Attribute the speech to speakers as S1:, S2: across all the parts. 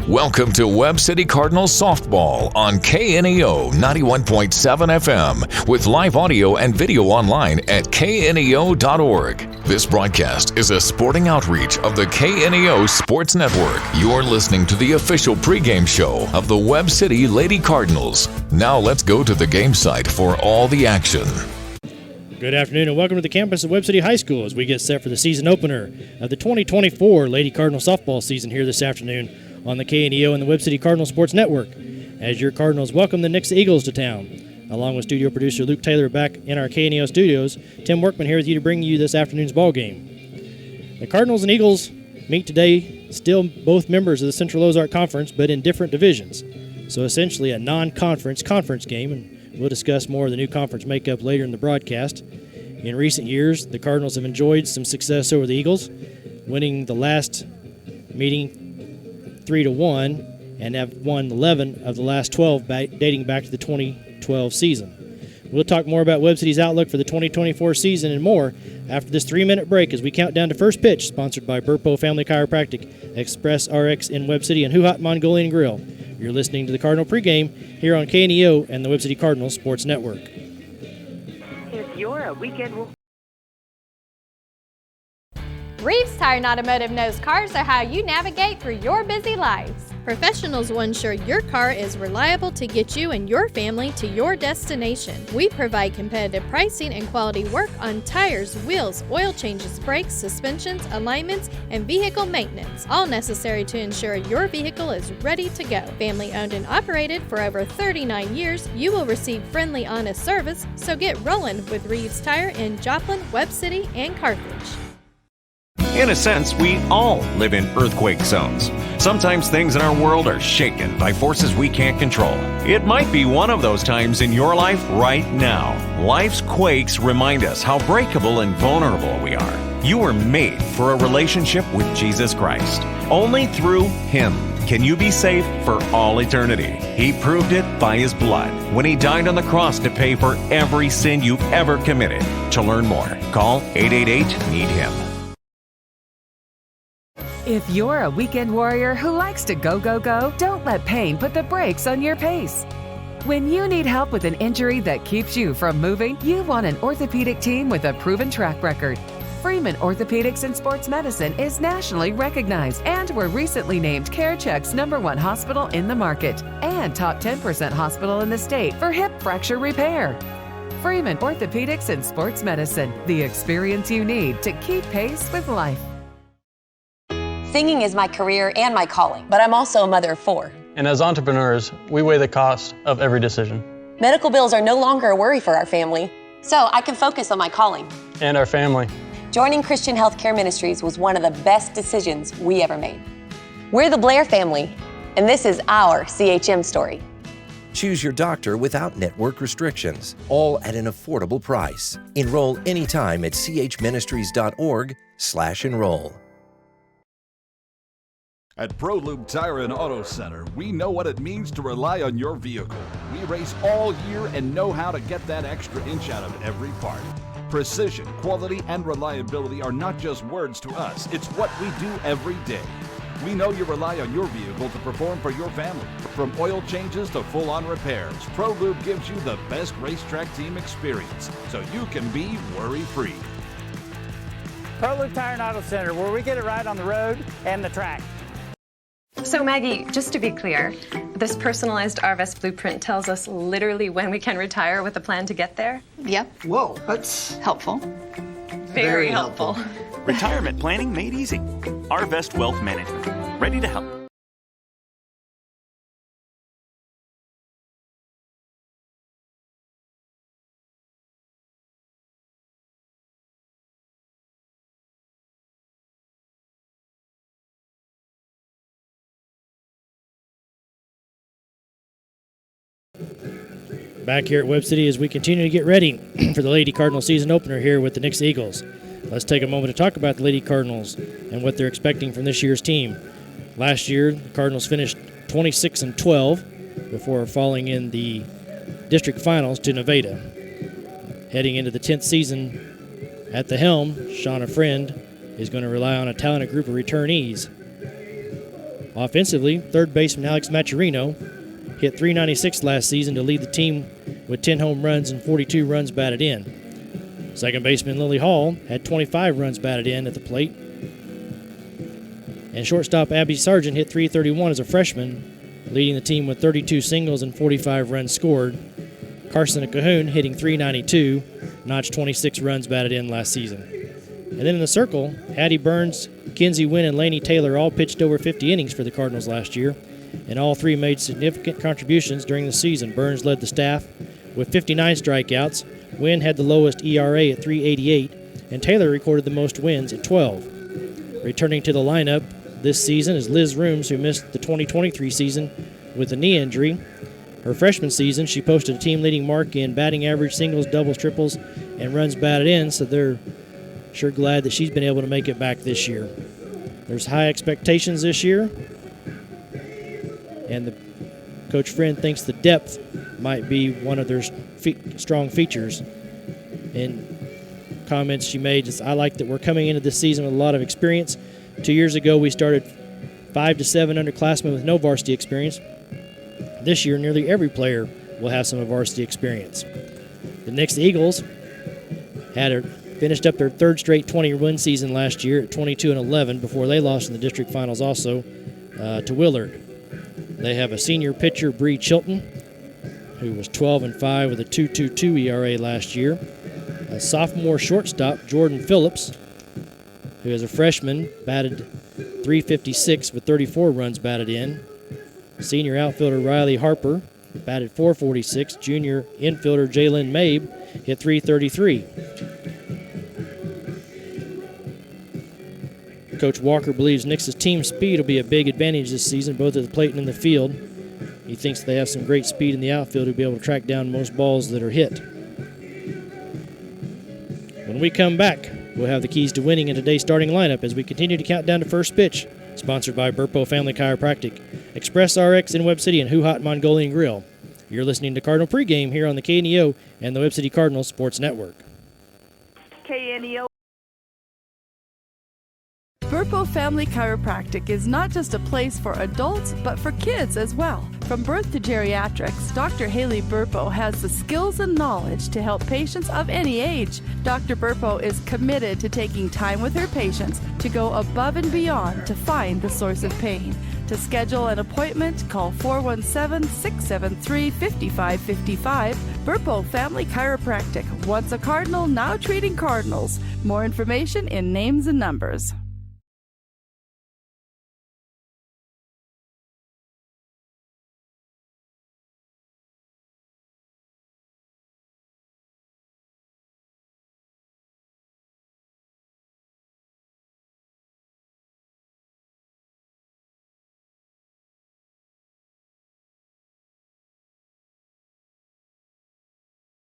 S1: Welcome to Webb City Cardinals softball on KNEO 91.7 FM with live audio and video online at kneo.org. This broadcast is a sporting outreach of the KNEO Sports Network. You're listening to the official pregame show of the Webb City Lady Cardinals. Now let's go to the game site for all the action.
S2: Good afternoon and welcome to the campus of Webb City High School as we get set for the season opener of the 2024 Lady Cardinal softball season here this afternoon on the KNEO and the Webb City Cardinal Sports Network. As your Cardinals welcome the Nixa Eagles to town. Along with studio producer Luke Taylor back in our KNEO studios, Tim Workman here with you to bring you this afternoon's ball game. The Cardinals and Eagles meet today, still both members of the Central Ozark Conference, but in different divisions. So essentially a non-conference conference game, and we'll discuss more of the new conference makeup later in the broadcast. In recent years, the Cardinals have enjoyed some success over the Eagles, winning the last meeting 3-1 and have won 11 of the last 12 dating back to the 2012 season. We'll talk more about Webb City's outlook for the 2024 season and more after this 3-minute break as we count down to first pitch, sponsored by Burpo Family Chiropractic, Express RX in Webb City, and Huhat Mongolian Grill. You're listening to the Cardinal pregame here on KNEO and the Webb City Cardinal Sports Network.
S3: If you're a weekend...
S4: Reeves Tire and Automotive knows cars are how you navigate through your busy lives. Professionals will ensure your car is reliable to get you and your family to your destination. We provide competitive pricing and quality work on tires, wheels, oil changes, brakes, suspensions, alignments, and vehicle maintenance, all necessary to ensure your vehicle is ready to go. Family owned and operated for over 39 years, you will receive friendly, honest service, so get rolling with Reeves Tire in Joplin, Webb City, and Carthage.
S5: In a sense, we all live in earthquake zones. Sometimes things in our world are shaken by forces we can't control. It might be one of those times in your life right now. Life's quakes remind us how breakable and vulnerable we are. You were made for a relationship with Jesus Christ. Only through Him can you be safe for all eternity. He proved it by His blood when He died on the cross to pay for every sin you've ever committed. To learn more, call 888-NEED-HIM.
S6: If you're a weekend warrior who likes to go, go, go, don't let pain put the brakes on your pace. When you need help with an injury that keeps you from moving, you want an orthopedic team with a proven track record. Freeman Orthopedics and Sports Medicine is nationally recognized and were recently named CareCheck's #1 hospital in the market and top 10% hospital in the state for hip fracture repair. Freeman Orthopedics and Sports Medicine, the experience you need to keep pace with life.
S7: Singing is my career and my calling, but I'm also a mother of 4.
S8: And as entrepreneurs, we weigh the cost of every decision.
S7: Medical bills are no longer a worry for our family, so I can focus on my calling.
S8: And our family.
S7: Joining Christian Healthcare Ministries was one of the best decisions we ever made. We're the Blair family, and this is our CHM story.
S9: Choose your doctor without network restrictions, all at an affordable price. Enroll anytime at chministries.org/enroll.
S10: At ProLube Tire and Auto Center, we know what it means to rely on your vehicle. We race all year and know how to get that extra inch out of every part. Precision, quality, and reliability are not just words to us. It's what we do every day. We know you rely on your vehicle to perform for your family. From oil changes to full-on repairs, ProLube gives you the best racetrack team experience, so you can be worry-free.
S11: ProLube Tire and Auto Center, where we get it right on the road and the track.
S12: So Maggie, just to be clear, this personalized RVest blueprint tells us literally when we can retire with a plan to get there?
S13: Yep. Whoa, that's helpful.
S12: Very helpful.
S14: Retirement planning made easy. RVest Wealth Management. Ready to help.
S2: Back here at Webb City as we continue to get ready for the Lady Cardinal season opener here with the Nixa Eagles. Let's take a moment to talk about the Lady Cardinals and what they're expecting from this year's team. Last year, the Cardinals finished 26-12 before falling in the district finals to Nevada. Heading into the 10th season at the helm, Shauna Friend is going to rely on a talented group of returnees. Offensively, third baseman Alex Maturino hit .396 last season to lead the team with 10 home runs and 42 runs batted in. Second baseman Lily Hall had 25 runs batted in at the plate. And shortstop Abby Sargent hit .331 as a freshman, leading the team with 32 singles and 45 runs scored. Carson Cahoon hitting .392, notched 26 runs batted in last season. And then in the circle, Hattie Burns, Kinsey Wynn, and Laney Taylor all pitched over 50 innings for the Cardinals last year, and all three made significant contributions during the season. Burns led the staff with 59 strikeouts. Wynn had the lowest ERA at .388, and Taylor recorded the most wins at 12. Returning to the lineup this season is Liz Rooms, who missed the 2023 season with a knee injury. Her freshman season, she posted a team-leading mark in batting average, singles, doubles, triples, and runs batted in, so they're sure glad that she's been able to make it back this year. There's high expectations this year, and Coach Friend thinks the depth might be one of their strong features. In comments she made, I like that we're coming into this season with a lot of experience. 2 years ago, we started 5 to 7 underclassmen with no varsity experience. This year, nearly every player will have some varsity experience. The Nixa Eagles finished up their third straight 20-win season last year at 22-11 before they lost in the district finals also to Willard. They have a senior pitcher, Bree Chilton, who was 12-5 with a 2.22 ERA last year. A sophomore shortstop, Jordan Phillips, who as a freshman batted .356 with 34 runs batted in. Senior outfielder Riley Harper batted .446. Junior infielder Jalen Mabe hit .333. Coach Walker believes Nix's team speed will be a big advantage this season, both at the plate and in the field. He thinks they have some great speed in the outfield to be able to track down most balls that are hit. When we come back, we'll have the keys to winning in today's starting lineup as we continue to count down to first pitch. Sponsored by Burpo Family Chiropractic, Express RX in Webb City, and Who Hot Mongolian Grill. You're listening to Cardinal Pregame here on the KNEO and the Webb City Cardinals Sports Network.
S3: KNEO.
S15: Burpo Family Chiropractic is not just a place for adults, but for kids as well. From birth to geriatrics, Dr. Haley Burpo has the skills and knowledge to help patients of any age. Dr. Burpo is committed to taking time with her patients to go above and beyond to find the source of pain. To schedule an appointment, call 417-673-5555. Burpo Family Chiropractic. Once a Cardinal, now treating Cardinals. More information in names and numbers.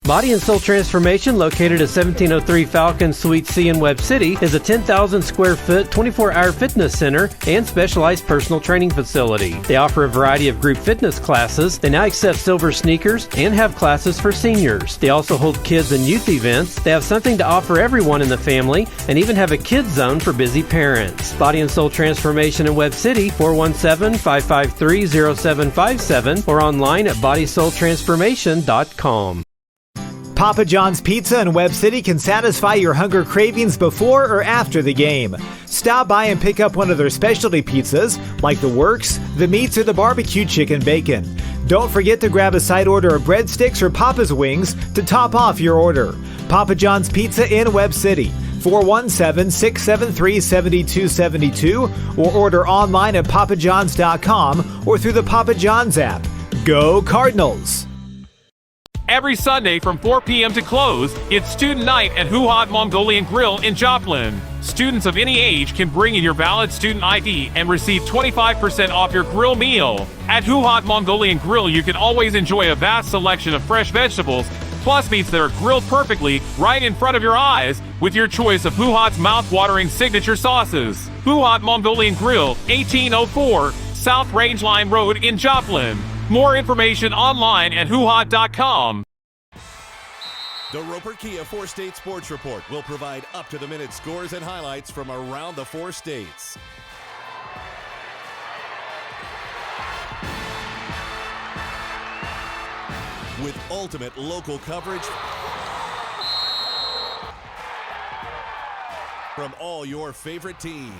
S16: Body and Soul Transformation, located at 1703 Falcon Suite C in Webb City, is a 10,000 square foot, 24-hour fitness center and specialized personal training facility. They offer a variety of group fitness classes. They now accept silver sneakers and have classes for seniors. They also hold kids and youth events. They have something to offer everyone in the family and even have a kids zone for busy parents. Body and Soul Transformation in Webb City, 417-553-0757 or online at bodysoultransformation.com.
S17: Papa John's Pizza in Webb City can satisfy your hunger cravings before or after the game. Stop by and pick up one of their specialty pizzas, like the Works, the Meats, or the Barbecue Chicken Bacon. Don't forget to grab a side order of breadsticks or Papa's Wings to top off your order. Papa John's Pizza in Webb City, 417-673-7272, or order online at papajohns.com or through the Papa John's app. Go Cardinals!
S18: Every Sunday from 4 p.m. to close, it's Student Night at Who Hot Mongolian Grill in Joplin. Students of any age can bring in your valid student ID and receive 25% off your grill meal. At Who Hot Mongolian Grill, you can always enjoy a vast selection of fresh vegetables, plus meats that are grilled perfectly right in front of your eyes with your choice of Who Hot's mouth-watering signature sauces. Who Hot Mongolian Grill, 1804 South Rangeline Road in Joplin. More information online at whohot.com.
S19: The Roper Kia 4-State Sports Report will provide up-to-the-minute scores and highlights from around the 4 states. with ultimate local coverage from all your favorite teams.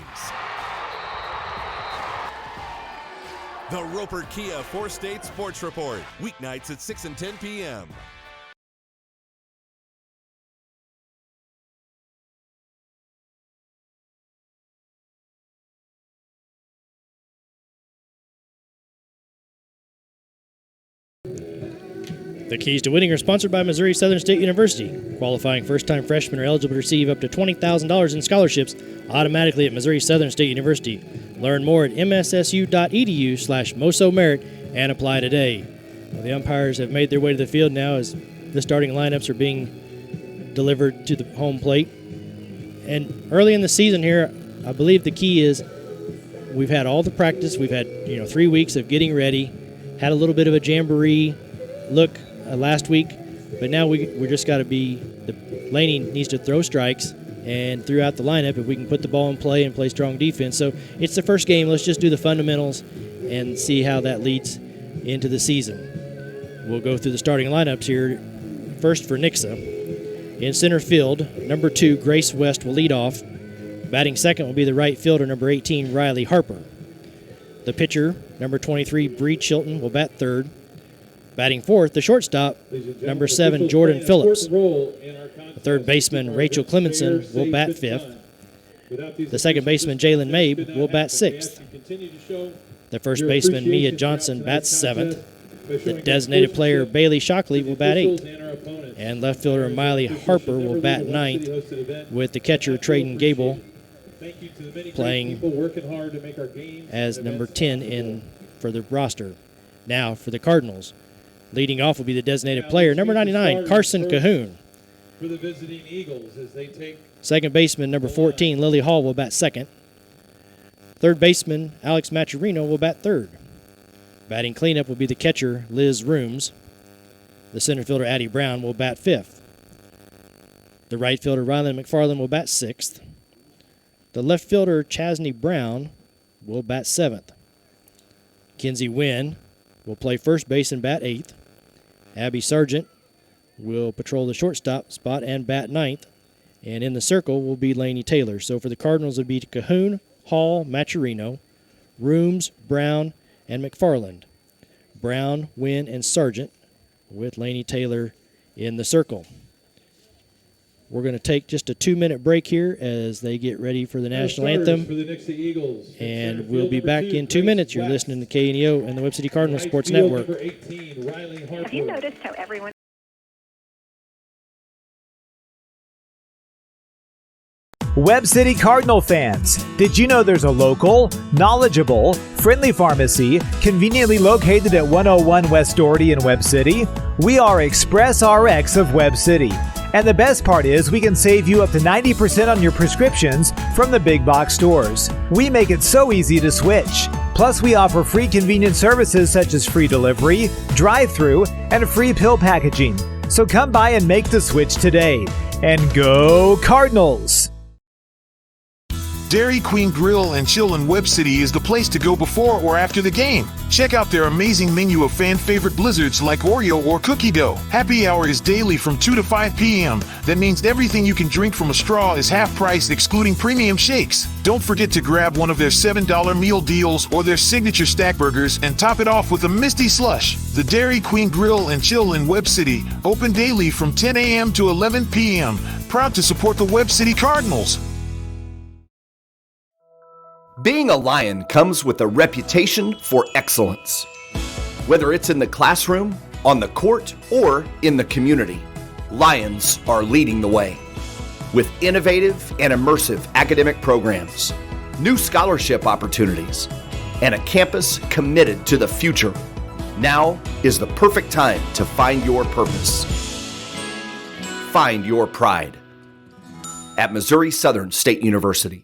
S19: The Roper Kia 4-State Sports Report, weeknights at 6 and 10 p.m.
S2: The keys to winning are sponsored by Missouri Southern State University. Qualifying first-time freshmen are eligible to receive up to $20,000 in scholarships automatically at Missouri Southern State University. Learn more at mssu.edu/mosomerit and apply today. Well, the umpires have made their way to the field now as the starting lineups are being delivered to the home plate. And early in the season here, I believe the key is we've had all the practice. We've had 3 weeks of getting ready, had a little bit of a jamboree look last week, but now we just got to be Laney needs to throw strikes, and throughout the lineup, if we can put the ball in play and play strong defense. So it's the first game. Let's just do the fundamentals and see how that leads into the season. We'll go through the starting lineups here. First for Nixa. In center field, number 2, Grace West will lead off. Batting second will be the right fielder, number 18, Riley Harper. The pitcher, number 23, Bree Chilton, will bat third. Batting fourth, the shortstop, number 7, Jordan Phillips. The third baseman, Rachel Clemenson, will bat fifth. The second baseman, Jalen Mabe, will bat sixth. The first baseman, Mia Johnson, bats seventh. The designated player, Bailey Shockley, will bat eighth. And left fielder, Miley Harper, will bat ninth, with the catcher, Trayden Gable, playing as number 10 for the roster. Now for the Cardinals. Leading off will be the designated player, number 99, Carson Cahoon.
S20: For the visiting Eagles as they take
S2: second baseman, number 14, Lily Hall, will bat second. Third baseman, Alex Maturino, will bat third. Batting cleanup will be the catcher, Liz Rooms. The center fielder, Addie Brown, will bat fifth. The right fielder, Rylan McFarland, will bat sixth. The left fielder, Chasney Brown, will bat seventh. Kinsey Wynn will play first base and bat eighth. Abby Sargent will patrol the shortstop spot and bat ninth. And in the circle will be Laney Taylor. So for the Cardinals, it would be Cahoon, Hall, Maturino, Rooms, Brown, and McFarland. Brown, Wynn, and Sargent with Laney Taylor in the circle. We're going to take just a 2-minute break here as they get ready for the national anthem.
S20: For the Nixa Eagles.
S2: And we'll be back in 2 minutes. You're listening to KNEO and the Webb City Cardinal Sports Network.
S3: Have you noticed how everyone...
S17: Webb City Cardinal fans, did you know there's a local, knowledgeable, friendly pharmacy conveniently located at 101 West Doherty in Webb City? We are Express RX of Webb City. And the best part is we can save you up to 90% on your prescriptions from the big box stores. We make it so easy to switch. Plus, we offer free convenient services such as free delivery, drive-thru, and free pill packaging. So come by and make the switch today. And go Cardinals!
S21: Dairy Queen Grill and Chill in Webb City is the place to go before or after the game. Check out their amazing menu of fan-favorite blizzards like Oreo or cookie dough. Happy hour is daily from 2 to 5 p.m. That means everything you can drink from a straw is half price, excluding premium shakes. Don't forget to grab one of their $7 meal deals or their signature stack burgers and top it off with a Misty Slush. The Dairy Queen Grill and Chill in Webb City, open daily from 10 a.m. to 11 p.m. Proud to support the Webb City Cardinals.
S22: Being a Lion comes with a reputation for excellence. Whether it's in the classroom, on the court, or in the community, Lions are leading the way. With innovative and immersive academic programs, new scholarship opportunities, and a campus committed to the future, now is the perfect time to find your purpose. Find your pride at Missouri Southern State University.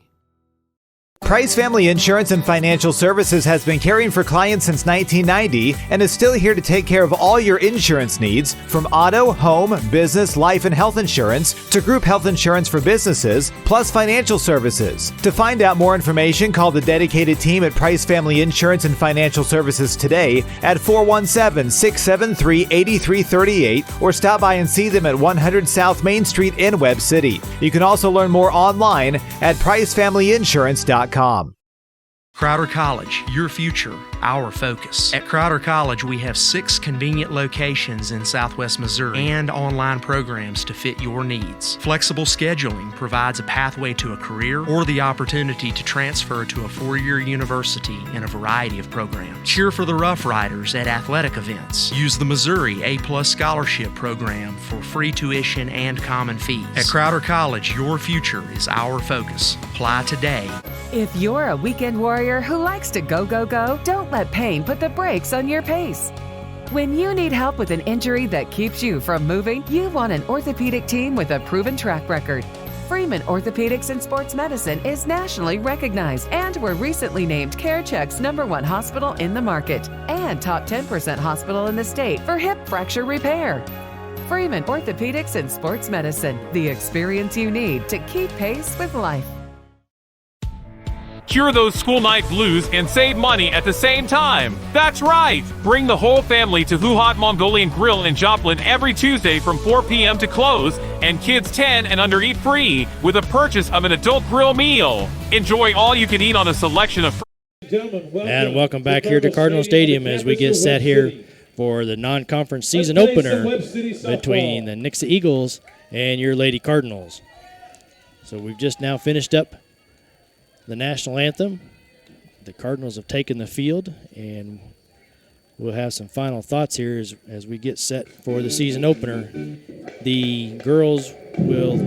S17: Price Family Insurance and Financial Services has been caring for clients since 1990 and is still here to take care of all your insurance needs, from auto, home, business, life, and health insurance to group health insurance for businesses, plus financial services. To find out more information, call the dedicated team at Price Family Insurance and Financial Services today at 417-673-8338 or stop by and see them at 100 South Main Street in Webb City. You can also learn more online at pricefamilyinsurance.com.
S1: Crowder College, your future, our focus. At Crowder College, we have 6 convenient locations in Southwest Missouri and online programs to fit your needs. Flexible scheduling provides a pathway to a career or the opportunity to transfer to a 4-year university in a variety of programs. Cheer for the Rough Riders at athletic events. Use the Missouri A+ Scholarship Program for free tuition and common fees. At Crowder College, your future is our focus. Apply today.
S6: If you're a weekend warrior who likes to go, go, go, don't let pain put the brakes on your pace. When you need help with an injury that keeps you from moving, you want an orthopedic team with a proven track record. Freeman Orthopedics and Sports Medicine is nationally recognized and were recently named CareCheck's #1 hospital in the market and top 10% hospital in the state for hip fracture repair. Freeman Orthopedics and Sports Medicine, the experience you need to keep pace with life.
S18: Cure those school night blues and save money at the same time. That's right! Bring the whole family to Who Hot Mongolian Grill in Joplin every Tuesday from 4 p.m. to close, and kids 10 and under eat free with a purchase of an adult grill meal. Enjoy all you can eat on a selection of...
S2: And welcome back here to Cardinal Stadium as we get set here for the non-conference season opener between the Nixa Eagles and your Lady Cardinals. So we've just now finished up the national anthem. The Cardinals have taken the field, and we'll have some final thoughts here as we get set for the season opener. The girls will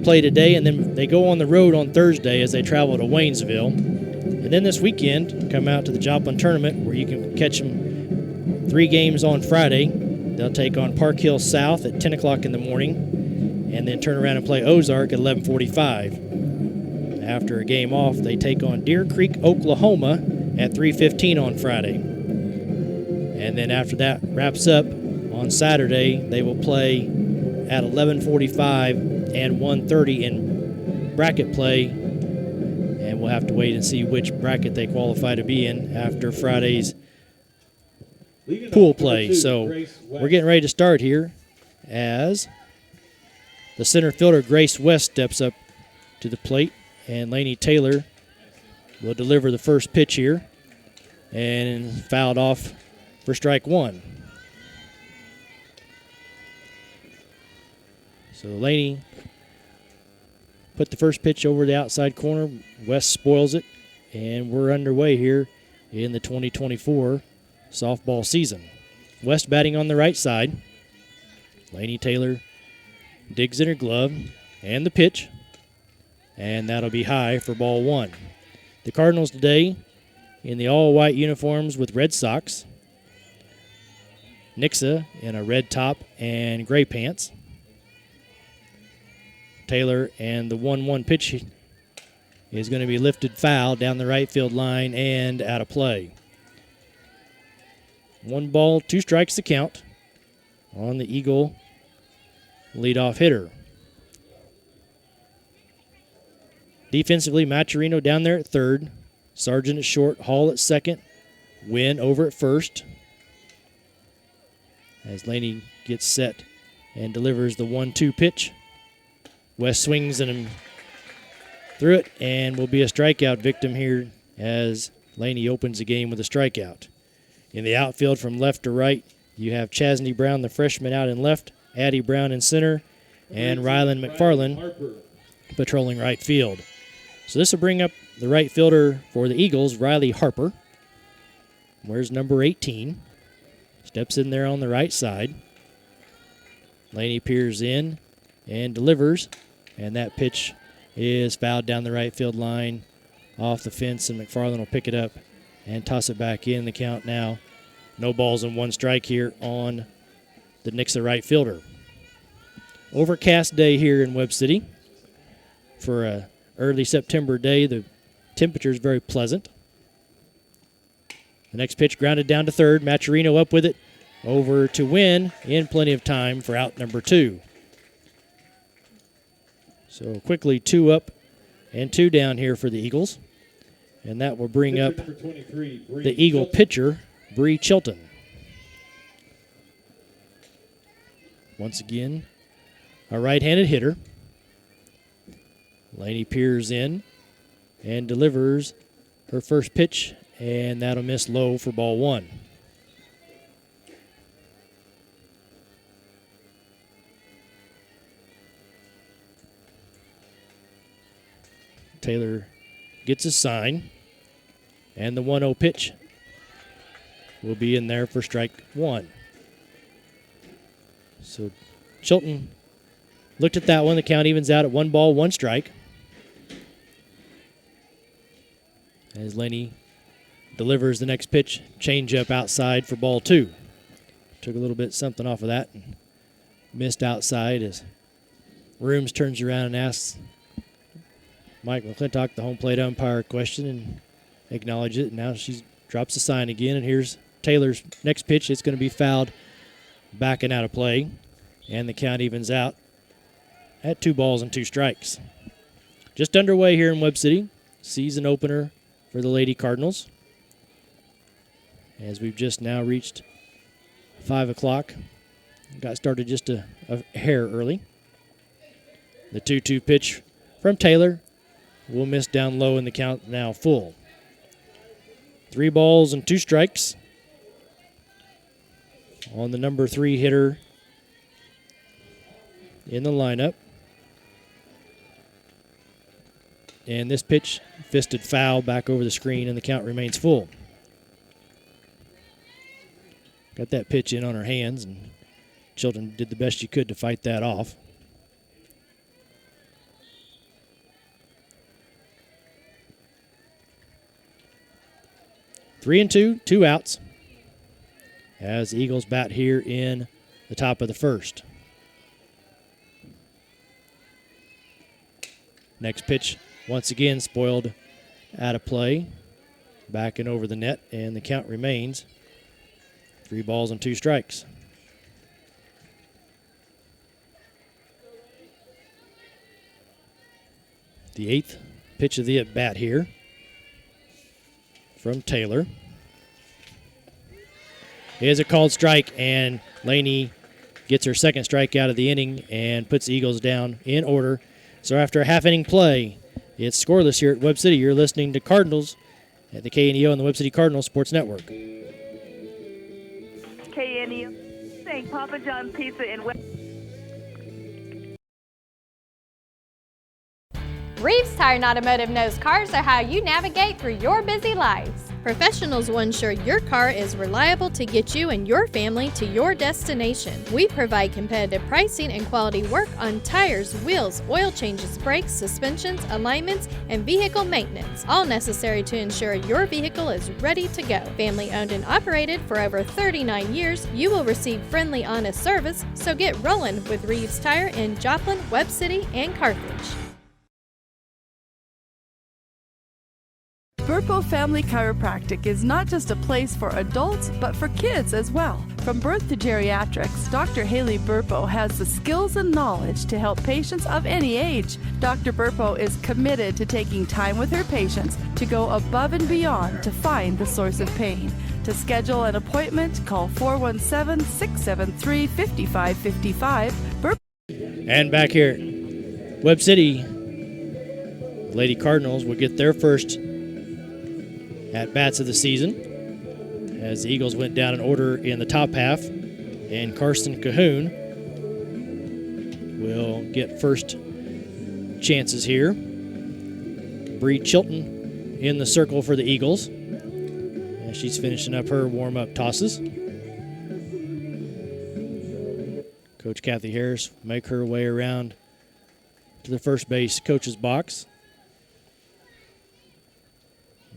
S2: play today, and then they go on the road on Thursday as they travel to Waynesville. And then this weekend, come out to the Joplin tournament where you can catch them 3 games on Friday. They'll take on Park Hill South at 10 o'clock in the morning, and then turn around and play Ozark at 11:45. After a game off, they take on Deer Creek, Oklahoma at 3:15 on Friday. And then after that wraps up on Saturday, they will play at 11:45 and 1:30 in bracket play. And we'll have to wait and see which bracket they qualify to be in after Friday's pool play. So we're getting ready to start here as the center fielder, Grace West, steps up to the plate. And Lainey Taylor will deliver the first pitch here and fouled off for strike 1. So Lainey put the first pitch over the outside corner. West spoils it, and we're underway here in the 2024 softball season. West batting on the right side. Lainey Taylor digs in her glove, and the pitch. And that'll be high for ball 1. The Cardinals today in the all-white uniforms with red socks. Nixa in a red top and gray pants. Taylor, and the 1-1 pitch is going to be lifted foul down the right field line and out of play. 1 ball, 2 strikes to count on the Eagle leadoff hitter. Defensively, Maturino down there at third. Sargent at short. Hall at second. Wynn over at first. As Laney gets set and delivers the 1-2 pitch. West swings and through it, and will be a strikeout victim here as Laney opens the game with a strikeout. In the outfield from left to right, you have Chasney Brown, the freshman, out in left. Addie Brown in center. And Rylan McFarland patrolling right field. So this will bring up the right fielder for the Eagles, Riley Harper. Where's number 18? Steps in there on the right side. Laney peers in and delivers. And that pitch is fouled down the right field line off the fence, and McFarland will pick it up and toss it back in. The count now, no balls and 1 strike here on the Nixa right fielder. Overcast day here in Webb City for a early September day. The temperature is very pleasant. The next pitch grounded down to third. Maturino up with it over to Wynn in plenty of time for out number 2. So quickly 2 up and 2 down here for the Eagles. And that will bring up the Eagle pitcher, Bree Chilton. Once again, a right-handed hitter. Laney peers in and delivers her first pitch, and that'll miss low for ball 1. Taylor gets a sign, and the 1-0 pitch will be in there for strike 1. So Chilton looked at that one. The count evens out at 1 ball, 1 strike. As Laney delivers the next pitch, change up outside for ball 2. Took a little bit something off of that and missed outside as Rooms turns around and asks Mike McClintock, the home plate umpire, a question and acknowledges it. And now she drops the sign again, and here's Taylor's next pitch. It's going to be fouled back and out of play, and the count evens out at 2 balls and 2 strikes. Just underway here in Webb City, season opener for the Lady Cardinals. As we've just now reached 5 o'clock. Got started just a hair early. The 2-2 pitch from Taylor will miss down low, and the count now full. 3 balls and 2 strikes on the number 3 hitter in the lineup. And this pitch fisted foul back over the screen, and the count remains full. Got that pitch in on her hands, and Chilton did the best she could to fight that off. Three and two outs as the Eagles bat here in the top of the first. Next pitch, once again spoiled out of play, back and over the net, and the count remains 3 balls and 2 strikes. The 8th pitch of the at-bat here from Taylor is a called strike, and Laney gets her second strikeout of the inning and puts the Eagles down in order. So after a half-inning play, it's scoreless here at Webb City. You're listening to Cardinals at the KNEO and the Webb City Cardinals Sports Network.
S3: KNEO, saying Papa John's Pizza in Webb.
S4: Reeves Tire and Automotive knows cars are how you navigate through your busy lives.
S5: Professionals will ensure your car is reliable to get you and your family to your destination. We provide competitive pricing and quality work on tires, wheels, oil changes, brakes, suspensions, alignments, and vehicle maintenance, all necessary to ensure your vehicle is ready to go. Family owned and operated for over 39 years, you will receive friendly, honest service, so get rolling with Reeves Tire in Joplin, Webb City, and Carthage.
S15: Burpo Family Chiropractic is not just a place for adults, but for kids as well. From birth to geriatrics, Dr. Haley Burpo has the skills and knowledge to help patients of any age. Dr. Burpo is committed to taking time with her patients to go above and beyond to find the source of pain. To schedule an appointment, call 417-673-5555.
S2: And back here at Webb City, the Lady Cardinals will get their first at-bats of the season as the Eagles went down in order in the top half, and Karsten Cahoon will get first chances here. Bree Chilton in the circle for the Eagles as she's finishing up her warm-up tosses. Coach Kathy Harris will make her way around to the first base coach's box.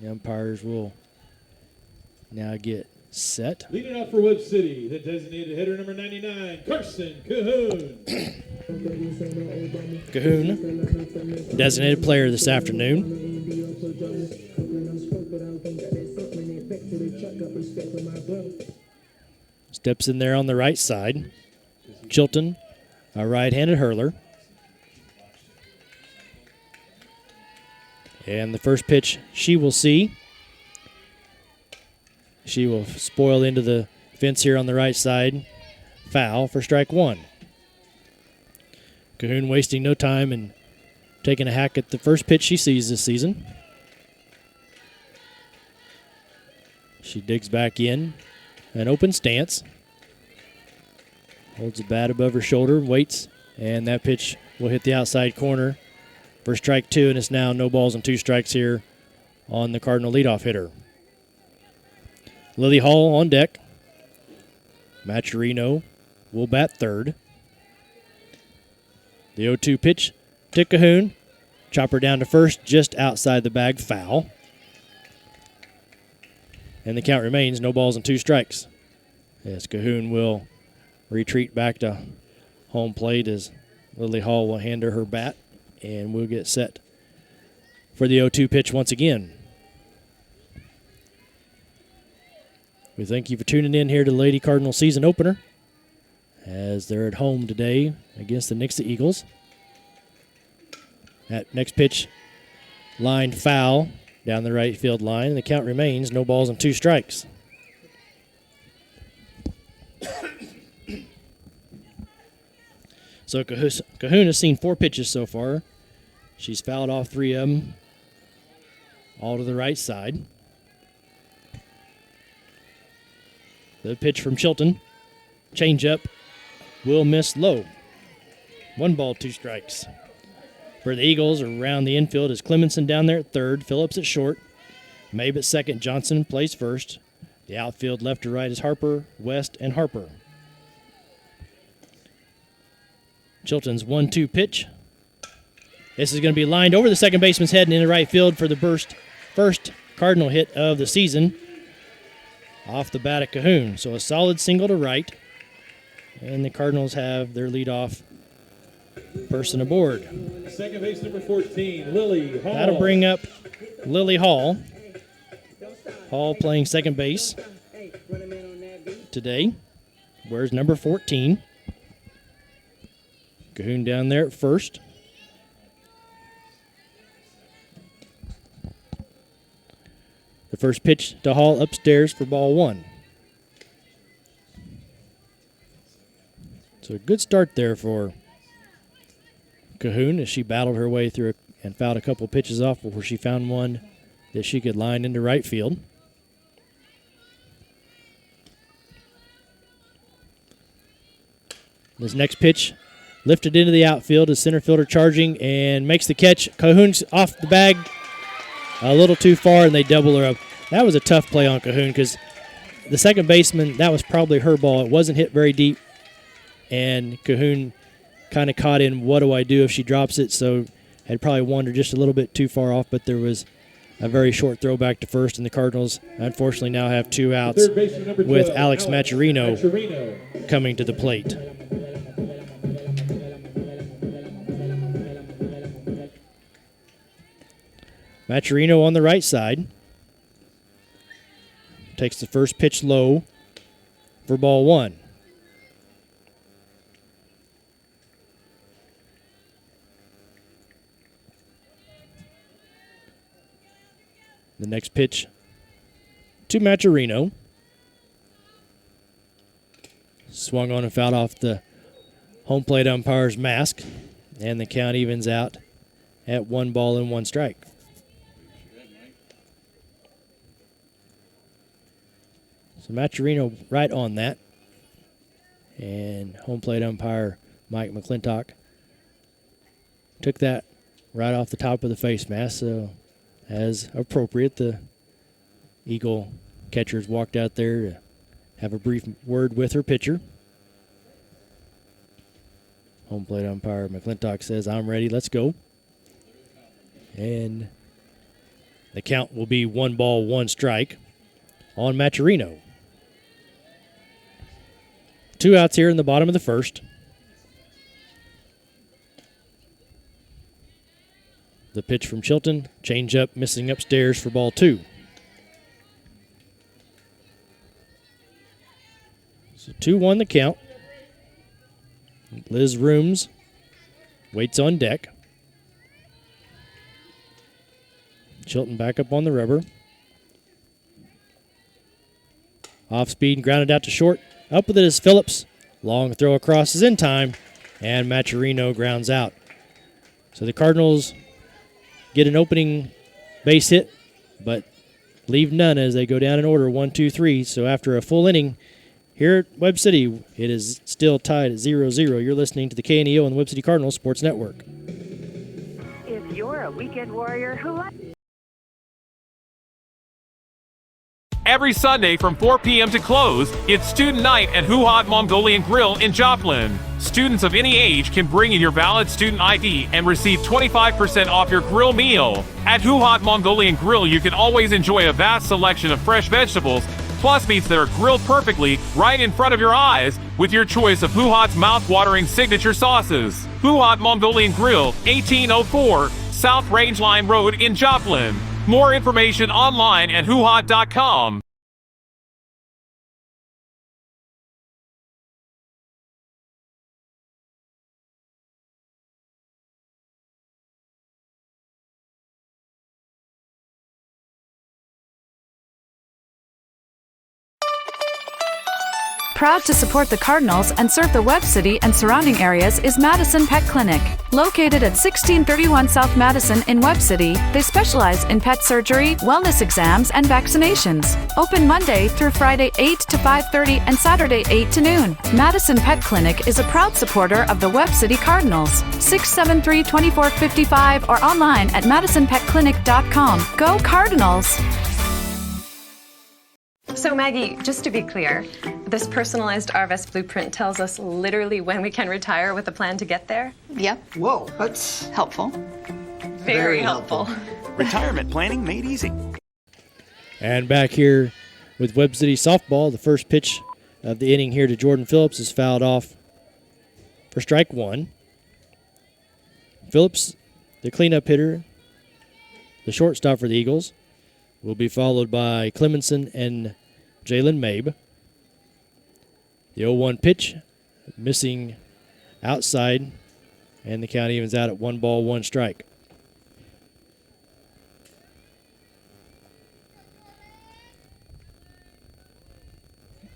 S2: The umpires will now get set.
S20: Leading off for Webb City, the designated hitter number 99, Karsten Cahoon.
S2: Cahoon, designated player this afternoon. Steps in there on the right side. Chilton, a right-handed hurler. And the first pitch she will see. She will spoil into the fence here on the right side. Foul for strike one. Cahoon wasting no time and taking a hack at the first pitch she sees this season. She digs back in. An open stance. Holds the bat above her shoulder, waits, and that pitch will hit the outside corner for strike two, and it's now no balls and 2 strikes here on the Cardinal leadoff hitter. Lily Hall on deck. Maturino will bat third. The 0-2 pitch to Cahoon. Chopper down to first, just outside the bag, foul. And the count remains no balls and 2 strikes. Yes, Cahoon will retreat back to home plate as Lily Hall will hand her bat, and we'll get set for the 0-2 pitch once again. We thank you for tuning in here to the Lady Cardinal season opener as they're at home today against the Nixa Eagles. That next pitch lined foul down the right field line, and the count remains no balls and 2 strikes. So Cahoon has seen 4 pitches so far. She's fouled off 3 of them, all to the right side. The pitch from Chilton, changeup, will miss low. 1 ball, 2 strikes. For the Eagles, around the infield is Clemenson down there at third, Phillips at short, Mabe at second, Johnson plays first. The outfield left to right is Harper, West, and Harper. Chilton's 1-2 pitch. This is going to be lined over the second baseman's head and into right field for the first Cardinal hit of the season off the bat at Cahoon. So a solid single to right, and the Cardinals have their leadoff person aboard.
S20: Second base number 14, Lily Hall.
S2: That'll bring up Lily Hall. Hall playing second base today. Wears number 14. Cahoon down there at first. The first pitch to Hall upstairs for ball 1. So a good start there for Cahoon as she battled her way through and fouled a couple pitches off before she found one that she could line into right field. This next pitch lifted into the outfield as center fielder charging and makes the catch. Cahoon's off the bag a little too far, and they double her up. That was a tough play on Cahoon because the second baseman, that was probably her ball. It wasn't hit very deep, and Cahoon kind of caught in what do I do if she drops it, so had probably wandered just a little bit too far off, but there was a very short throw back to first, and the Cardinals unfortunately now have 2 outs with Alex Maturino coming to the plate. Maturino on the right side. Takes the first pitch low for ball 1. The next pitch to Maturino. Swung on and fouled off the home plate umpire's mask, and the count evens out at 1 ball and 1 strike. So Maturino right on that. And home plate umpire Mike McClintock took that right off the top of the face mask. So as appropriate, the Eagle catchers walked out there to have a brief word with her pitcher. Home plate umpire McClintock says, "I'm ready, let's go." And the count will be 1 ball, 1 strike on Maturino. 2 outs here in the bottom of the first. The pitch from Chilton, change up, missing upstairs for ball 2. So 2-1 the count. Liz Rooms waits on deck. Chilton back up on the rubber. Off speed and grounded out to short. Up with it is Phillips. Long throw across is in time, and Maturino grounds out. So the Cardinals get an opening base hit, but leave none as they go down in order 1, 2, 3. So after a full inning here at Webb City, it is still tied at 0-0. You're listening to the KNEO and the Webb City Cardinals Sports Network.
S3: If you're a weekend warrior who likes
S18: Every Sunday from 4 p.m. to close, it's Student Night at Huhat Mongolian Grill in Joplin. Students of any age can bring in your valid student ID and receive 25% off your grill meal. At Huhat Mongolian Grill, you can always enjoy a vast selection of fresh vegetables, plus meats that are grilled perfectly right in front of your eyes with your choice of Huhat's mouth-watering signature sauces. Huhat Mongolian Grill, 1804 South Rangeline Road in Joplin. More information online at huhat.com.
S7: Proud to support the Cardinals and serve the Webb City and surrounding areas is Madison Pet Clinic. Located at 1631 South Madison in Webb City, they specialize in pet surgery, wellness exams, and vaccinations. Open Monday through Friday 8 to 5:30 and Saturday 8 to noon. Madison Pet Clinic is a proud supporter of the Webb City Cardinals. 673-2455 or online at madisonpetclinic.com. Go Cardinals!
S12: So Maggie, just to be clear, this personalized RVEST blueprint tells us literally when we can retire with a plan to get there?
S13: Yep. Whoa, that's helpful.
S12: Very helpful.
S14: Retirement planning made easy.
S2: And back here with Webb City softball, the first pitch of the inning here to Jordan Phillips is fouled off for strike 1. Phillips, the cleanup hitter, the shortstop for the Eagles, will be followed by Clemenson and Jalen Mabe. The 0-1 pitch, missing outside, and the count evens out at 1 ball, 1 strike.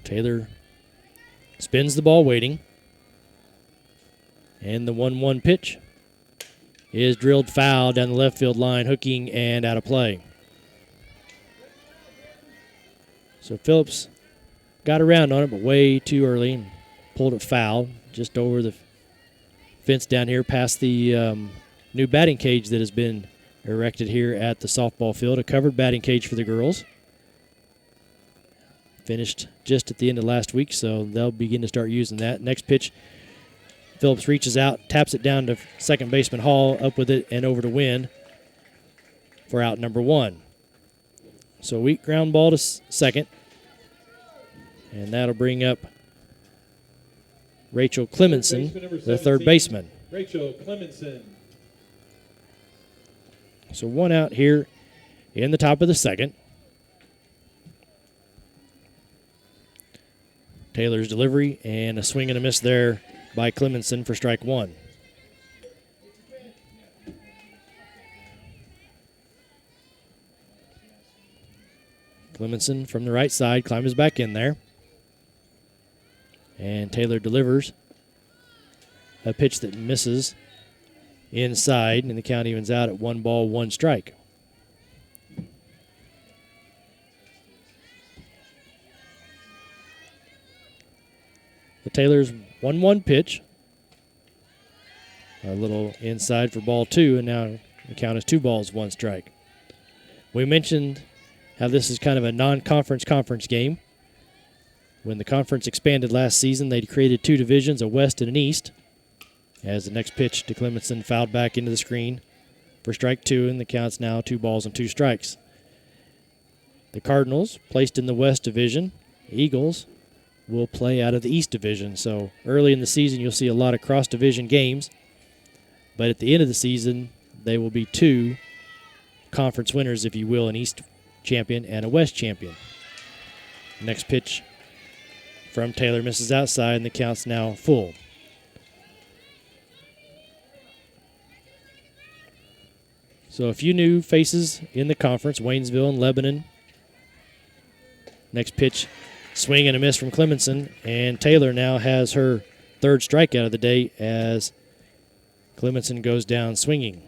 S2: Taylor spins the ball waiting. And the 1-1 pitch is drilled foul down the left field line, hooking and out of play. So Phillips got around on it, but way too early and pulled it foul just over the fence down here past the new batting cage that has been erected here at the softball field, a covered batting cage for the girls. Finished just at the end of last week, so they'll begin to start using that. Next pitch, Phillips reaches out, taps it down to second baseman Hall, up with it and over to Wynn for out number 1. So weak ground ball to second. And that'll bring up Rachel Clemenson, the third baseman.
S20: Rachel Clemenson.
S2: So 1 out here in the top of the second. Taylor's delivery and a swing and a miss there by Clemenson for strike 1. Clemenson from the right side climbs back in there. And Taylor delivers a pitch that misses inside, and the count evens out at 1 ball, 1 strike. The Taylor's 1-1 pitch. A little inside for ball 2, and now the count is 2 balls, 1 strike. We mentioned how this is kind of a non-conference conference game. When the conference expanded last season, they created 2 divisions, a West and an East. As the next pitch to Clemenson fouled back into the screen for strike 2, and the count's now 2 balls and 2 strikes. The Cardinals, placed in the West Division, Eagles will play out of the East Division. So early in the season, you'll see a lot of cross-division games. But at the end of the season, they will be 2 conference winners, if you will, an East champion and a West champion. Next pitch from Taylor misses outside, and the count's now full. So a few new faces in the conference, Waynesville and Lebanon. Next pitch, swing and a miss from Clemenson, and Taylor now has her 3rd strikeout of the day as Clemenson goes down swinging.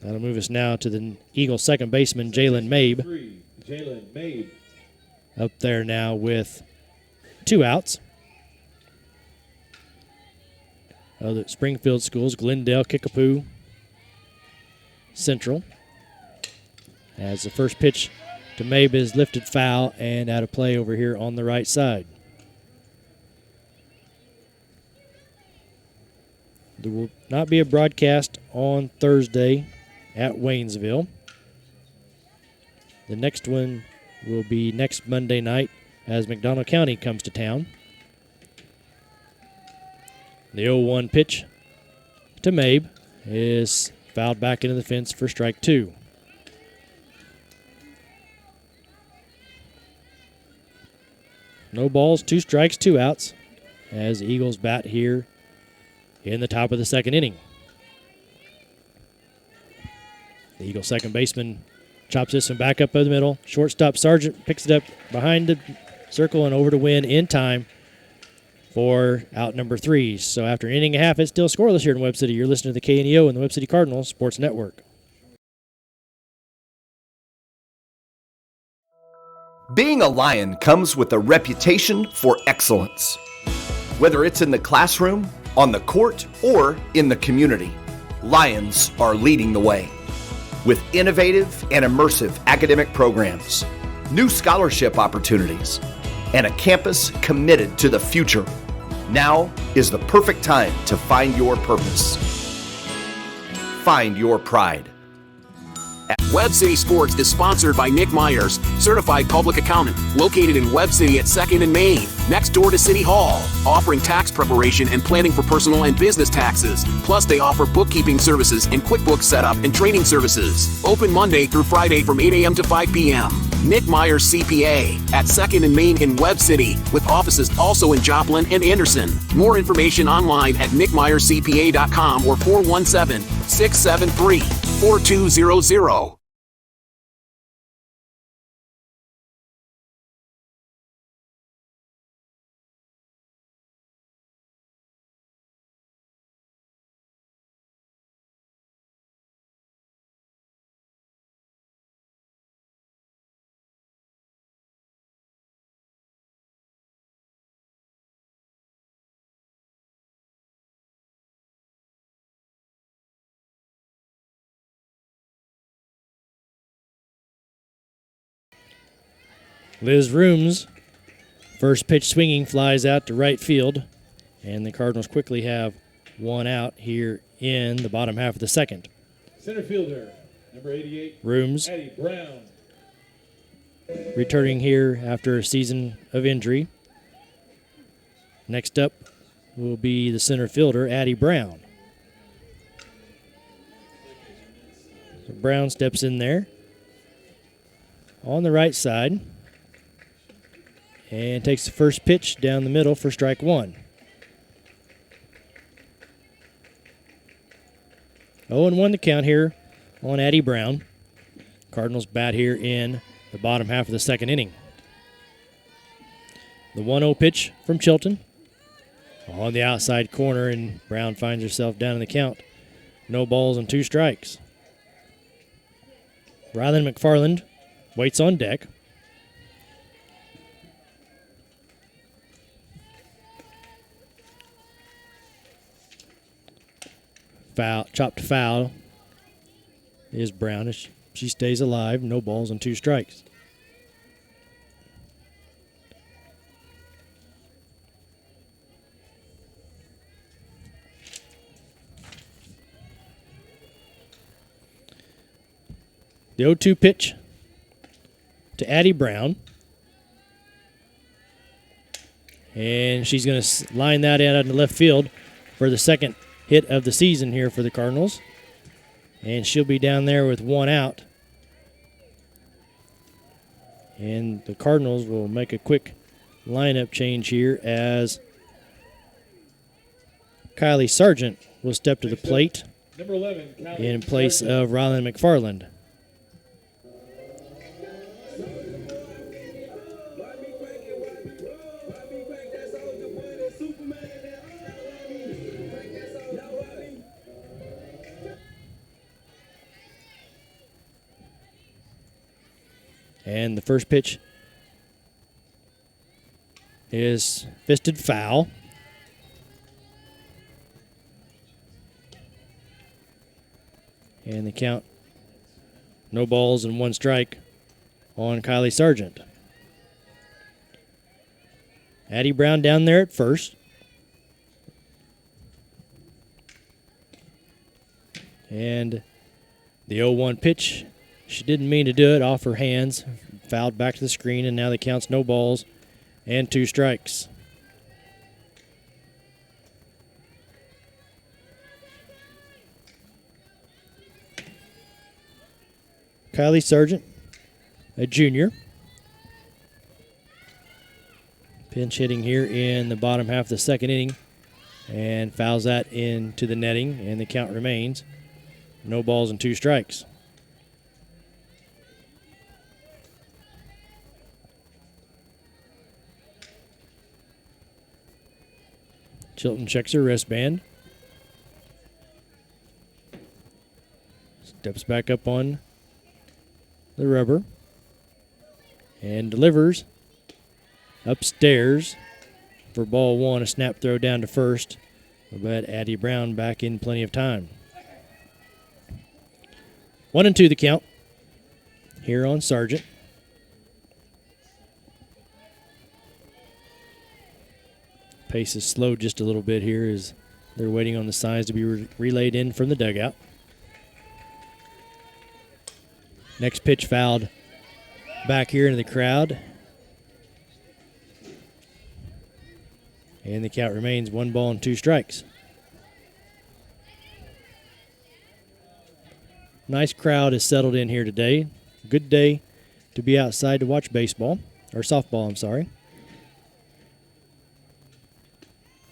S2: That'll move us now to the Eagle second baseman, Jalen Mabe.
S20: Jalen Mabe.
S2: Up there now with 2 outs. Other Springfield schools, Glendale, Kickapoo, Central. As the first pitch to Mabe is lifted foul and out of play over here on the right side. There will not be a broadcast on Thursday at Waynesville. The next one will be next Monday night as McDonald County comes to town. The 0-1 pitch to Mabe is fouled back into the fence for strike 2. No balls, 2 strikes, 2 outs as the Eagles bat here in the top of the 2nd inning. The Eagles second baseman chops this one back up in the middle. Shortstop Sargent picks it up behind the circle and over to win in time for out number 3. So after an inning and a half, it's still scoreless here in Webb City. You're listening to the KNEO and the Webb City Cardinals Sports Network.
S22: Being a Lion comes with a reputation for excellence. Whether it's in the classroom, on the court, or in the community, Lions are leading the way. With innovative and immersive academic programs, new scholarship opportunities, and a campus committed to the future, now is the perfect time to find your purpose. Find your pride.
S8: Webb City Sports is sponsored by Nick Myers, certified public accountant, located in Webb City at 2nd and Main, next door to City Hall, offering tax preparation and planning for personal and business taxes. Plus, they offer bookkeeping services and QuickBooks setup and training services. Open Monday through Friday from 8 a.m. to 5 p.m. Nick Myers CPA at 2nd and Main in Webb City, with offices also in Joplin and Anderson. More information online at nickmyerscpa.com or 417-673-4200.
S2: Liz Rooms, first pitch swinging, flies out to right field, and the Cardinals quickly have 1 out here in the bottom half of the 2nd.
S20: Center fielder, number 88,
S2: Rooms,
S20: Addie Brown.
S2: returning here after a season of injury. Next up will be the center fielder, Addie Brown. So Brown steps in there on the right side and takes the first pitch down the middle for strike 1. 0-1 the count here on Addie Brown. Cardinals bat here in the bottom half of the 2nd inning. The 1-0 pitch from Chilton on the outside corner, and Brown finds herself down in the count. No balls and 2 strikes. Rylan McFarland waits on deck. Foul, chopped foul is Brown. She stays alive. No balls and 2 strikes. The 0-2 pitch to Addie Brown. And she's going to line that out in the left field for the second hit of the season here for the Cardinals. And she'll be down there with one out. And the Cardinals will make a quick lineup change here as Kylie Sargent will step to the plate
S20: Number 11,
S2: in place of Rylan McFarland. And the first pitch is fisted foul. And the count, no balls and one strike on Kylie Sargent. Addie Brown down there at first. And the 0-1 pitch, she didn't mean to do it, off her hands, fouled back to the screen, and now the count's no balls and two strikes. Kylie Sargent, a junior. Pinch hitting here in the bottom half of the second inning and fouls that into the netting, and the count remains no balls and two strikes. Chilton checks her wristband. Steps back up on the rubber and delivers upstairs for ball one, a snap throw down to first, but Addie Brown back in plenty of time. 1-2 the count here on Sargent. Pace is slowed just a little bit here as they're waiting on the signs to be relayed in from the dugout. Next pitch fouled back here into the crowd. And the count remains 1 ball and 2 strikes. Nice crowd has settled in here today. Good day to be outside to watch baseball, or softball, I'm sorry.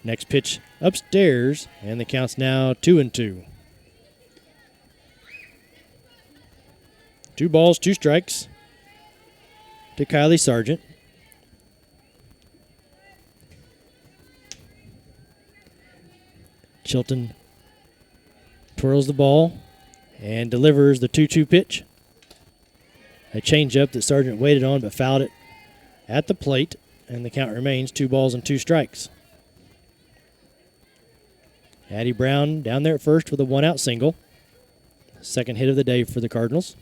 S2: Next pitch upstairs, and the count's now 2-2. 2 balls, 2 strikes to Kylie Sargent. Chilton twirls the ball and delivers the 2-2 pitch. A changeup that Sargent waited on but fouled it at the plate, and the count remains 2 balls and 2 strikes. Addie Brown down there at first with a 1-out single. Second hit of the day for the Cardinals.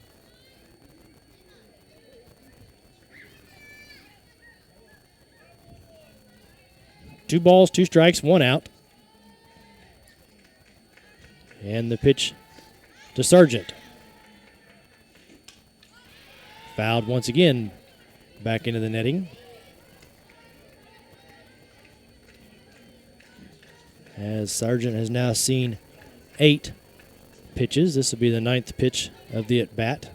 S2: Two balls, 2 strikes, 1 out. And the pitch to Sargent. Fouled once again back into the netting. As Sargent has now seen 8 pitches. This will be the 9th pitch of the at-bat.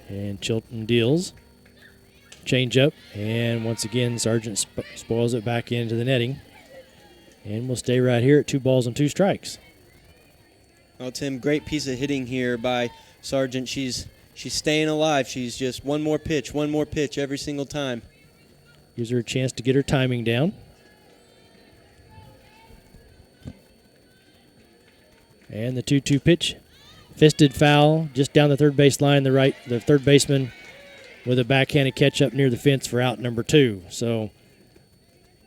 S2: And Chilton deals. Change up, and once again, Sargent spoils it back into the netting. And we'll stay right here at 2 balls and 2 strikes.
S9: Well, Tim, great piece of hitting here by Sargent. She's staying alive. She's just one more pitch every single time.
S2: Gives her a chance to get her timing down. And the 2-2 pitch. Fisted foul just down the third base line. The third baseman with a backhanded catch up near the fence for out number 2. So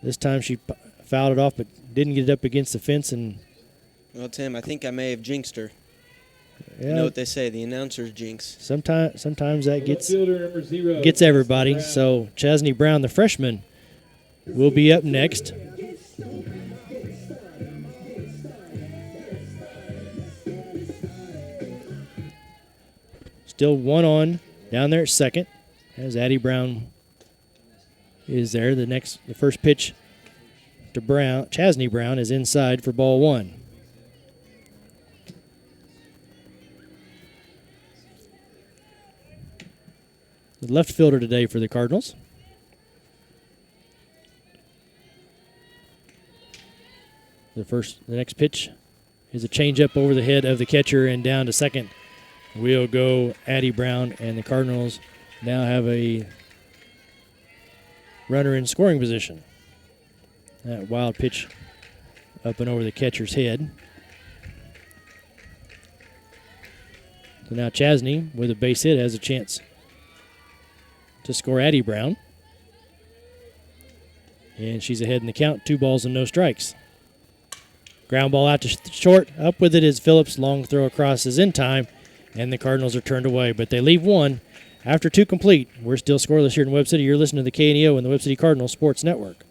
S2: this time she fouled it off but didn't get it up against the fence. And
S9: well, Tim, I think I may have jinxed her.
S2: Yeah,
S9: you know what they say, the announcer's jinx.
S2: Sometimes that gets everybody. So Chesney Brown, the freshman, will be up next. Still 1 on down there at second as Addie Brown is there. The first pitch Chasney Brown is inside for ball one. The left fielder today for the Cardinals. The next pitch is a changeup over the head of the catcher and down to second. Will go Addie Brown, and the Cardinals now have a runner in scoring position. That wild pitch up and over the catcher's head. So now Chasney, with a base hit, has a chance to score Addie Brown. And she's ahead in the count, 2 balls and no strikes. Ground ball out to short. Up with it is Phillips. Long throw across is in time, and the Cardinals are turned away. But they leave one after 2 complete. We're still scoreless here in Webb City. You're listening to the KNEO and the Webb City Cardinals Sports Network.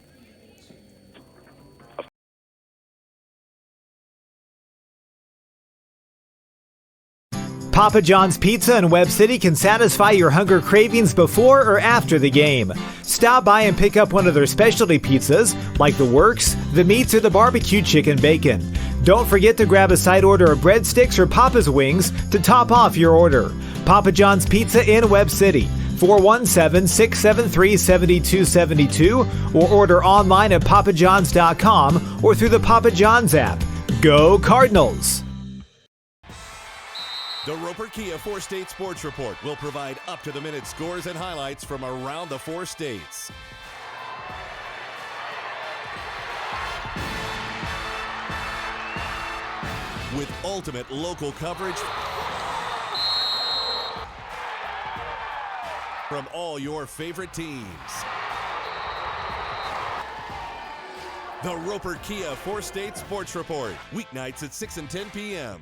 S17: Papa John's Pizza in Webb City can satisfy your hunger cravings before or after the game. Stop by and pick up one of their specialty pizzas, like the Works, the Meats, or the Barbecue Chicken Bacon. Don't forget to grab a side order of breadsticks or Papa's Wings to top off your order. Papa John's Pizza in Webb City, 417-673-7272, or order online at papajohns.com or through the Papa John's app. Go Cardinals!
S19: The Roper Kia 4-State Sports Report will provide up-to-the-minute scores and highlights from around the 4 states. With ultimate local coverage from all your favorite teams. The Roper Kia 4-State Sports Report, weeknights at 6 and 10 p.m.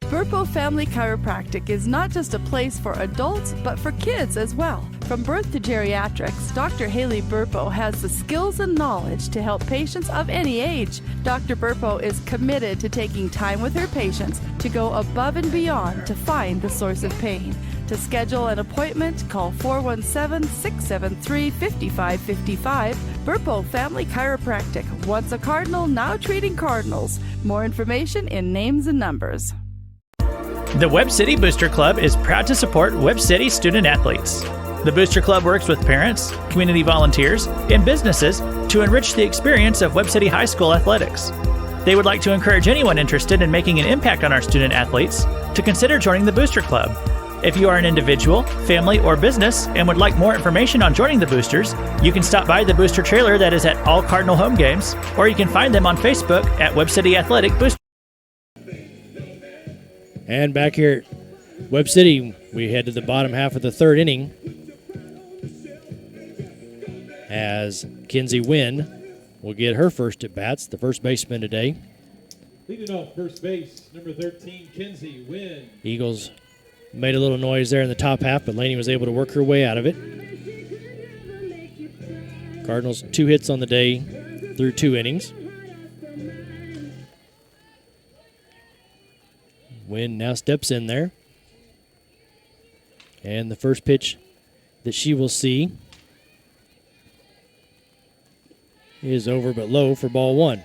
S15: Burpo Family Chiropractic is not just a place for adults, but for kids as well. From birth to geriatrics, Dr. Haley Burpo has the skills and knowledge to help patients of any age. Dr. Burpo is committed to taking time with her patients to go above and beyond to find the source of pain. To schedule an appointment, call 417-673-5555. Burpo Family Chiropractic. Once a Cardinal, now treating Cardinals. More information in names and numbers.
S10: The Webb City Booster Club is proud to support Webb City student athletes. The Booster Club works with parents, community volunteers, and businesses to enrich the experience of Webb City High School athletics. They would like to encourage anyone interested in making an impact on our student athletes to consider joining the Booster Club. If you are an individual, family, or business and would like more information on joining the Boosters, you can stop by the Booster trailer that is at all Cardinal home games, or you can find them on Facebook at Webb City Athletic Booster.
S2: And back here at Webb City, we head to the bottom half of the third inning as Kinsey Wynn will get her first at bats, the first baseman today.
S20: Leading off first base, number 13, Kinsey Wynn.
S2: Eagles made a little noise there in the top half, but Laney was able to work her way out of it. Cardinals 2 hits on the day through 2 innings. Wynn now steps in there. And the first pitch that she will see is over but low for ball 1.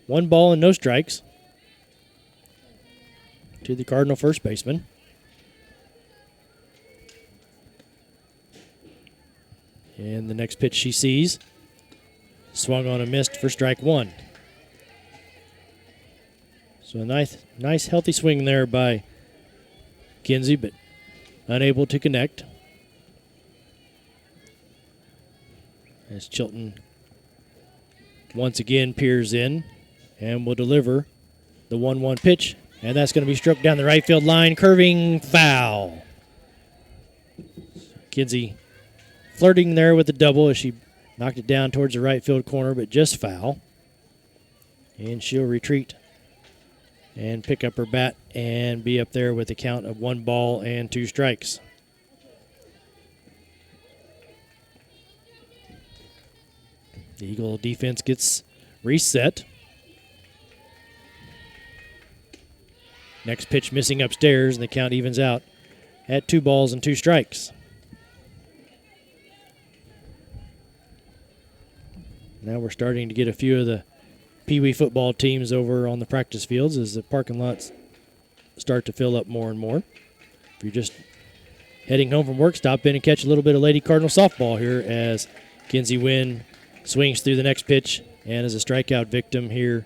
S2: One ball and no strikes to the Cardinal first baseman. And the next pitch she sees, swung on and missed for strike 1. So a nice healthy swing there by Kinsey, but unable to connect. As Chilton once again peers in and will deliver the 1-1 pitch, and that's going to be struck down the right field line, curving foul. Kinsey flirting there with the double as she knocked it down towards the right field corner, but just foul. And she'll retreat and pick up her bat and be up there with a count of 1 ball and 2 strikes. The Eagle defense gets reset. Next pitch missing upstairs, and the count evens out at 2 balls and 2 strikes. Now we're starting to get a few of the Pee Wee football teams over on the practice fields as the parking lots start to fill up more and more. If you're just heading home from work, stop in and catch a little bit of Lady Cardinal softball here as Kinsey Wynn swings through the next pitch and is a strikeout victim here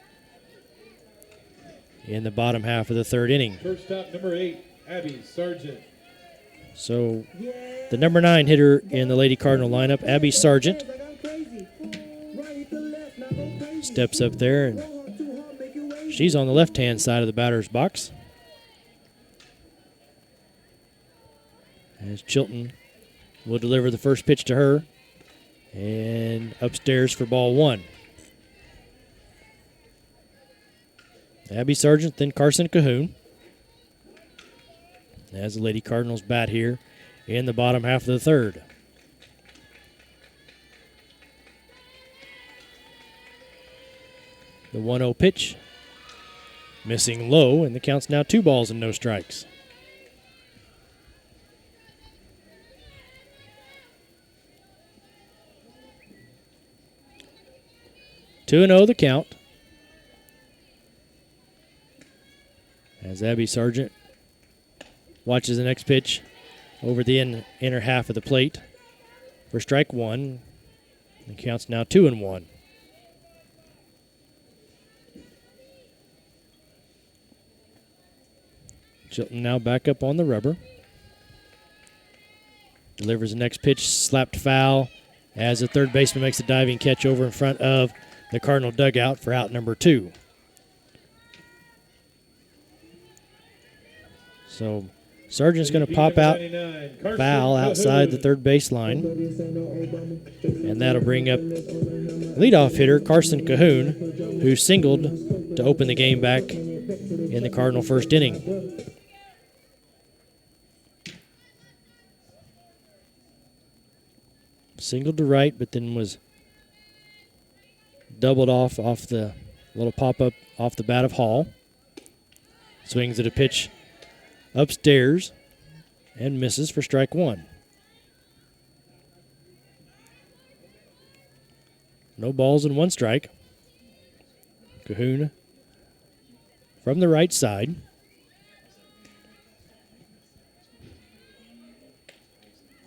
S2: in the bottom half of the third inning.
S20: First up, number 8, Abby Sargent.
S2: So the number 9 hitter in the Lady Cardinal lineup, Abby Sargent, steps up there, and she's on the left-hand side of the batter's box. As Chilton will deliver the first pitch to her, and upstairs for ball 1. Abby Sargent, then Carson Cahoon. As the Lady Cardinals bat here in the bottom half of the third. The 1-0 pitch, missing low, and the count's now 2 balls and no strikes. Two and 0 the count. As Abby Sargent watches the next pitch over the inner half of the plate for strike 1. The count's now 2-1. Chilton now back up on the rubber. Delivers the next pitch, slapped foul, as the third baseman makes a diving catch over in front of the Cardinal dugout for out number 2. So Sargent's going to pop out, foul outside the third base line. And that'll bring up leadoff hitter Carson Cahoon, who singled to open the game back in the Cardinal first inning. Singled to right, but then was doubled off the little pop-up off the bat of Hall. Swings at a pitch upstairs and misses for strike one. No balls and one strike. Cahoon from the right side.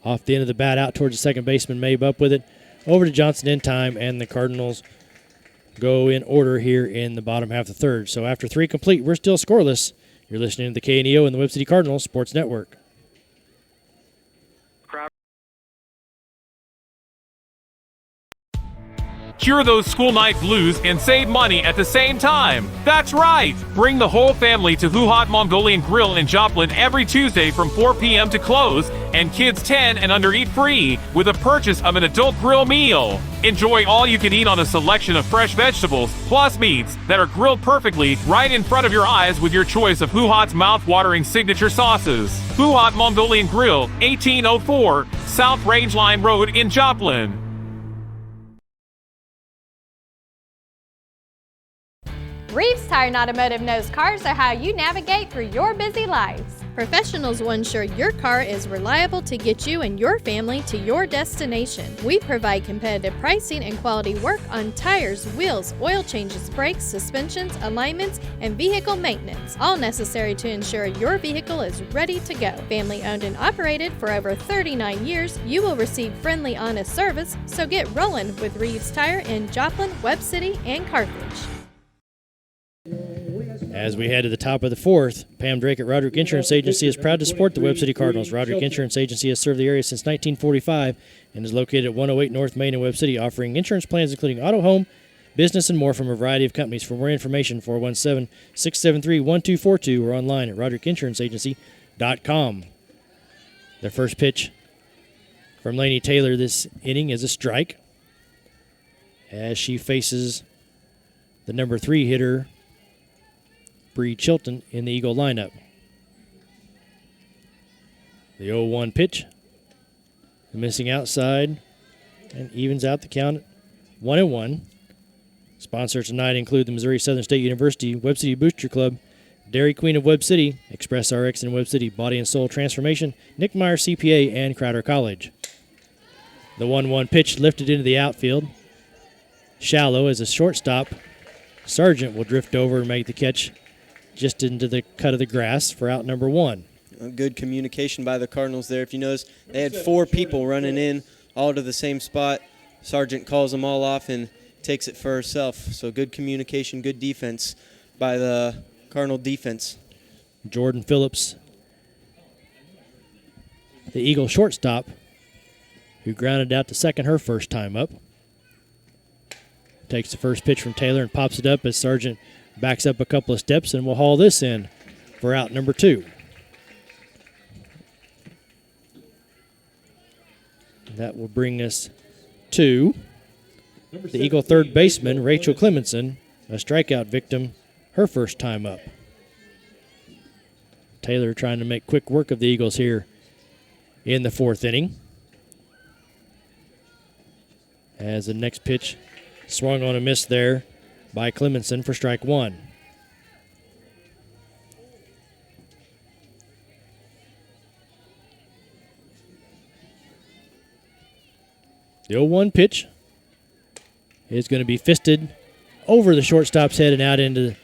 S2: Off the end of the bat out towards the second baseman, Mabe up with it. Over to Johnson in time, and the Cardinals go in order here in the bottom half of the third. So after three complete, we're still scoreless. You're listening to the KNEO and the Webb City Cardinals Sports Network.
S18: Cure those school night blues and save money at the same time. That's right! Bring the whole family to Who Hot Mongolian Grill in Joplin every Tuesday from 4 p.m. to close, and kids 10 and under eat free with a purchase of an adult grill meal. Enjoy all you can eat on a selection of fresh vegetables plus meats that are grilled perfectly right in front of your eyes with your choice of Who Hot's mouth-watering signature sauces. Who Hot Mongolian Grill, 1804 South Rangeline Road in Joplin.
S4: Reeves Tire and Automotive knows cars are how you navigate through your busy lives.
S5: Professionals will ensure your car is reliable to get you and your family to your destination. We provide competitive pricing and quality work on tires, wheels, oil changes, brakes, suspensions, alignments, and vehicle maintenance, all necessary to ensure your vehicle is ready to go. Family owned and operated for over 39 years, you will receive friendly, honest service, so get rolling with Reeves Tire in Joplin, Webb City, and Carthage.
S2: As we head to the top of the fourth, Pam Drake at Roderick Insurance Agency is proud to support the Webb City Cardinals. Roderick Insurance Agency has served the area since 1945 and is located at 108 North Main in Webb City, offering insurance plans including auto, home, business, and more from a variety of companies. For more information, 417-673-1242 or online at roderickinsuranceagency.com. Their first pitch from Lainey Taylor this inning is a strike as she faces the number 3 hitter, Bree Chilton, in the Eagle lineup. The 0-1 pitch. Missing outside and evens out the count at 1-1. Sponsors tonight include the Missouri Southern State University, Webb City Booster Club, Dairy Queen of Webb City, Express RX in Webb City, Body and Soul Transformation, Nick Meyer CPA, and Crowder College. The 1-1 pitch lifted into the outfield. Shallow as a shortstop. Sargent will drift over and make the catch just into the cut of the grass for out number 1.
S9: Good communication by the Cardinals there. If you notice, they had 4 people running in all to the same spot. Sargent calls them all off and takes it for herself. So good communication, good defense by the Cardinal defense.
S2: Jordan Phillips, the Eagle shortstop, who grounded out to second her first time up. Takes the first pitch from Taylor and pops it up as Sargent backs up a couple of steps and will haul this in for out number 2. That will bring us to the Eagle third baseman, Rachel Clemenson, a strikeout victim, her first time up. Taylor trying to make quick work of the Eagles here in the 4th inning. As the next pitch swung on a miss there by Clemenson for strike 1. The 0-1 pitch is going to be fisted over the shortstop's head and out into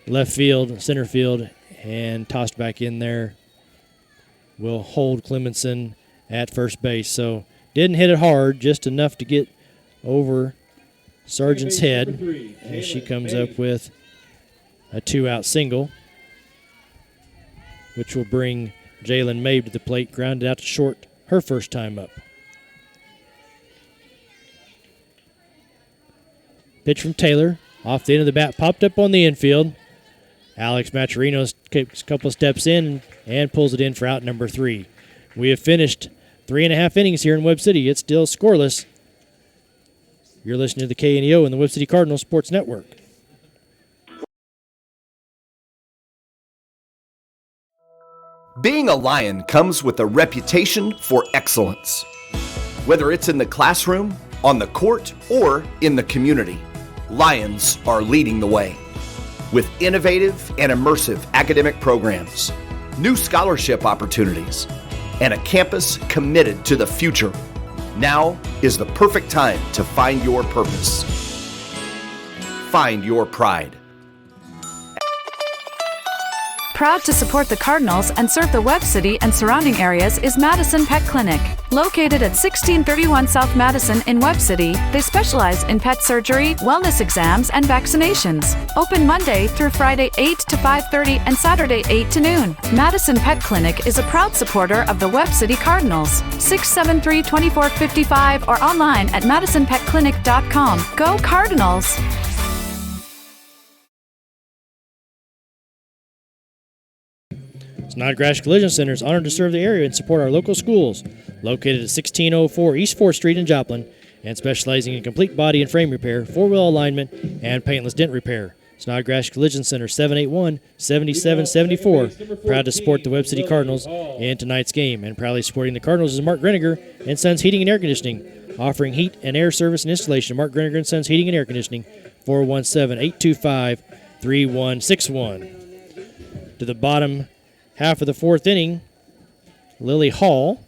S2: left field, center field, and tossed back in there. Will hold Clemenson at first base. So didn't hit it hard, just enough to get over Sargent's head as she comes up with a 2-out single, which will bring Jalen Mabe to the plate, grounded out to short her first time up. Pitch from Taylor, off the end of the bat, popped up on the infield. Alex Maturino takes a couple steps in and pulls it in for out number 3. We have finished 3.5 innings here in Webb City. It's still scoreless. You're listening to the KNEO and the Webb City Cardinals Sports Network.
S22: Being a Lion comes with a reputation for excellence. Whether it's in the classroom, on the court, or in the community, Lions are leading the way. With innovative and immersive academic programs, new scholarship opportunities, and a campus committed to the future, now is the perfect time to find your purpose. Find your pride.
S7: Proud to support the Cardinals and serve the Webb City and surrounding areas is Madison Pet Clinic. Located at 1631 South Madison in Webb City, they specialize in pet surgery, wellness exams, and vaccinations. Open Monday through Friday 8 to 5:30 and Saturday 8 to noon. Madison Pet Clinic is a proud supporter of the Webb City Cardinals. 673-2455 or online at madisonpetclinic.com. Go Cardinals!
S2: Snodgrass Collision Center is honored to serve the area and support our local schools. Located at 1604 East 4th Street in Joplin and specializing in complete body and frame repair, four-wheel alignment, and paintless dent repair. Snodgrass Collision Center, 781-7774. Proud to support the Webb City Cardinals in tonight's game. And proudly supporting the Cardinals is Mark Greniger and Sons Heating and Air Conditioning. Offering heat and air service and installation. Mark Greniger and Sons Heating and Air Conditioning, 417-825-3161. To the bottom half of the 4th inning, Lily Hall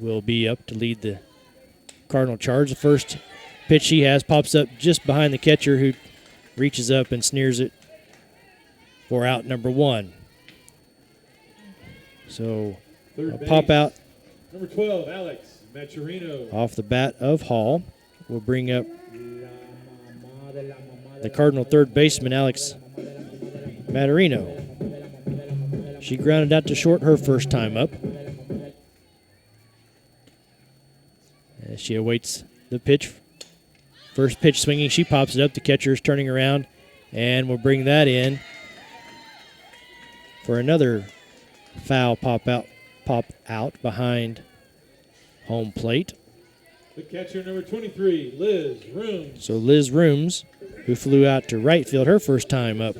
S2: will be up to lead the Cardinal charge. The first pitch she has pops up just behind the catcher, who reaches up and sneers it for out number 1. So a pop out.
S20: Number 12, Alex Maturino.
S2: Off the bat of Hall will bring up the Cardinal third baseman, Alex Maturino. She grounded out to short her first time up. As she awaits the pitch. First pitch swinging, she pops it up. The catcher is turning around and will bring that in for another foul pop out behind home plate.
S20: The catcher, number 23, Liz Rooms.
S2: So Liz Rooms, who flew out to right field her first time up,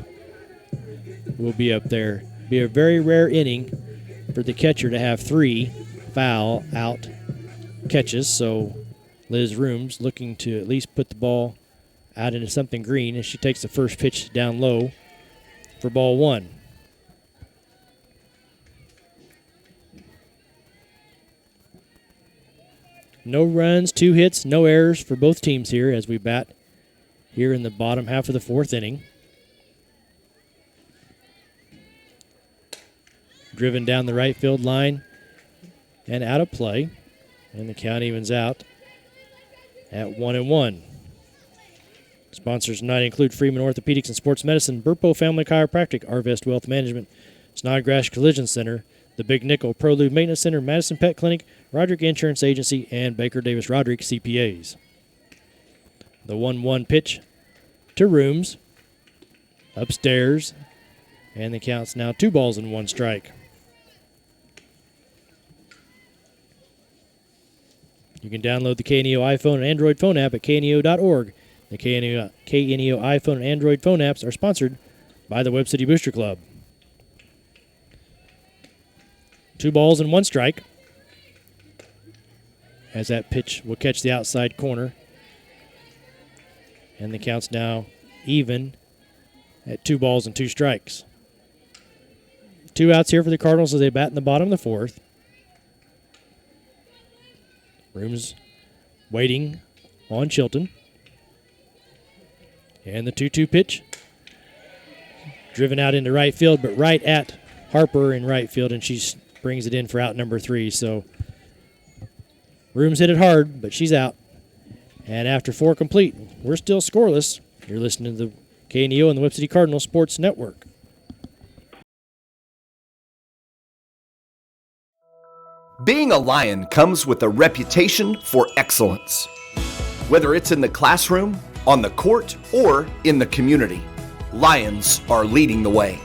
S2: will be up there. Be a very rare inning for the catcher to have 3 foul out catches. So Liz Rooms looking to at least put the ball out into something green as she takes the first pitch down low for ball 1. No runs, 2 hits, no errors for both teams here as we bat here in the bottom half of the 4th inning. Driven down the right field line and out of play. And the count evens out at 1-1. Sponsors tonight include Freeman Orthopedics and Sports Medicine, Burpo Family Chiropractic, Arvest Wealth Management, Snodgrass Collision Center, the Big Nickel Prolude Maintenance Center, Madison Pet Clinic, Roderick Insurance Agency, and Baker Davis Roderick CPAs. The 1-1 pitch to Rooms. Upstairs. And the count's now 2 balls and 1 strike. You can download the KNEO iPhone and Android phone app at kneo.org. The KNEO iPhone and Android phone apps are sponsored by the Webb City Booster Club. 2 balls and 1 strike. As that pitch will catch the outside corner. And the count's now even at 2 balls and 2 strikes. 2 outs here for the Cardinals as they bat in the bottom of the 4th. Rooms waiting on Chilton. And the 2-2 pitch. Driven out into right field, but right at Harper in right field, and she brings it in for out number 3. So Rooms hit it hard, but she's out. And after 4 complete, we're still scoreless. You're listening to the KNEO and the Webb City Cardinals Sports Network.
S22: Being a Lion comes with a reputation for excellence. Whether it's in the classroom, on the court, or in the community, Lions are leading the way.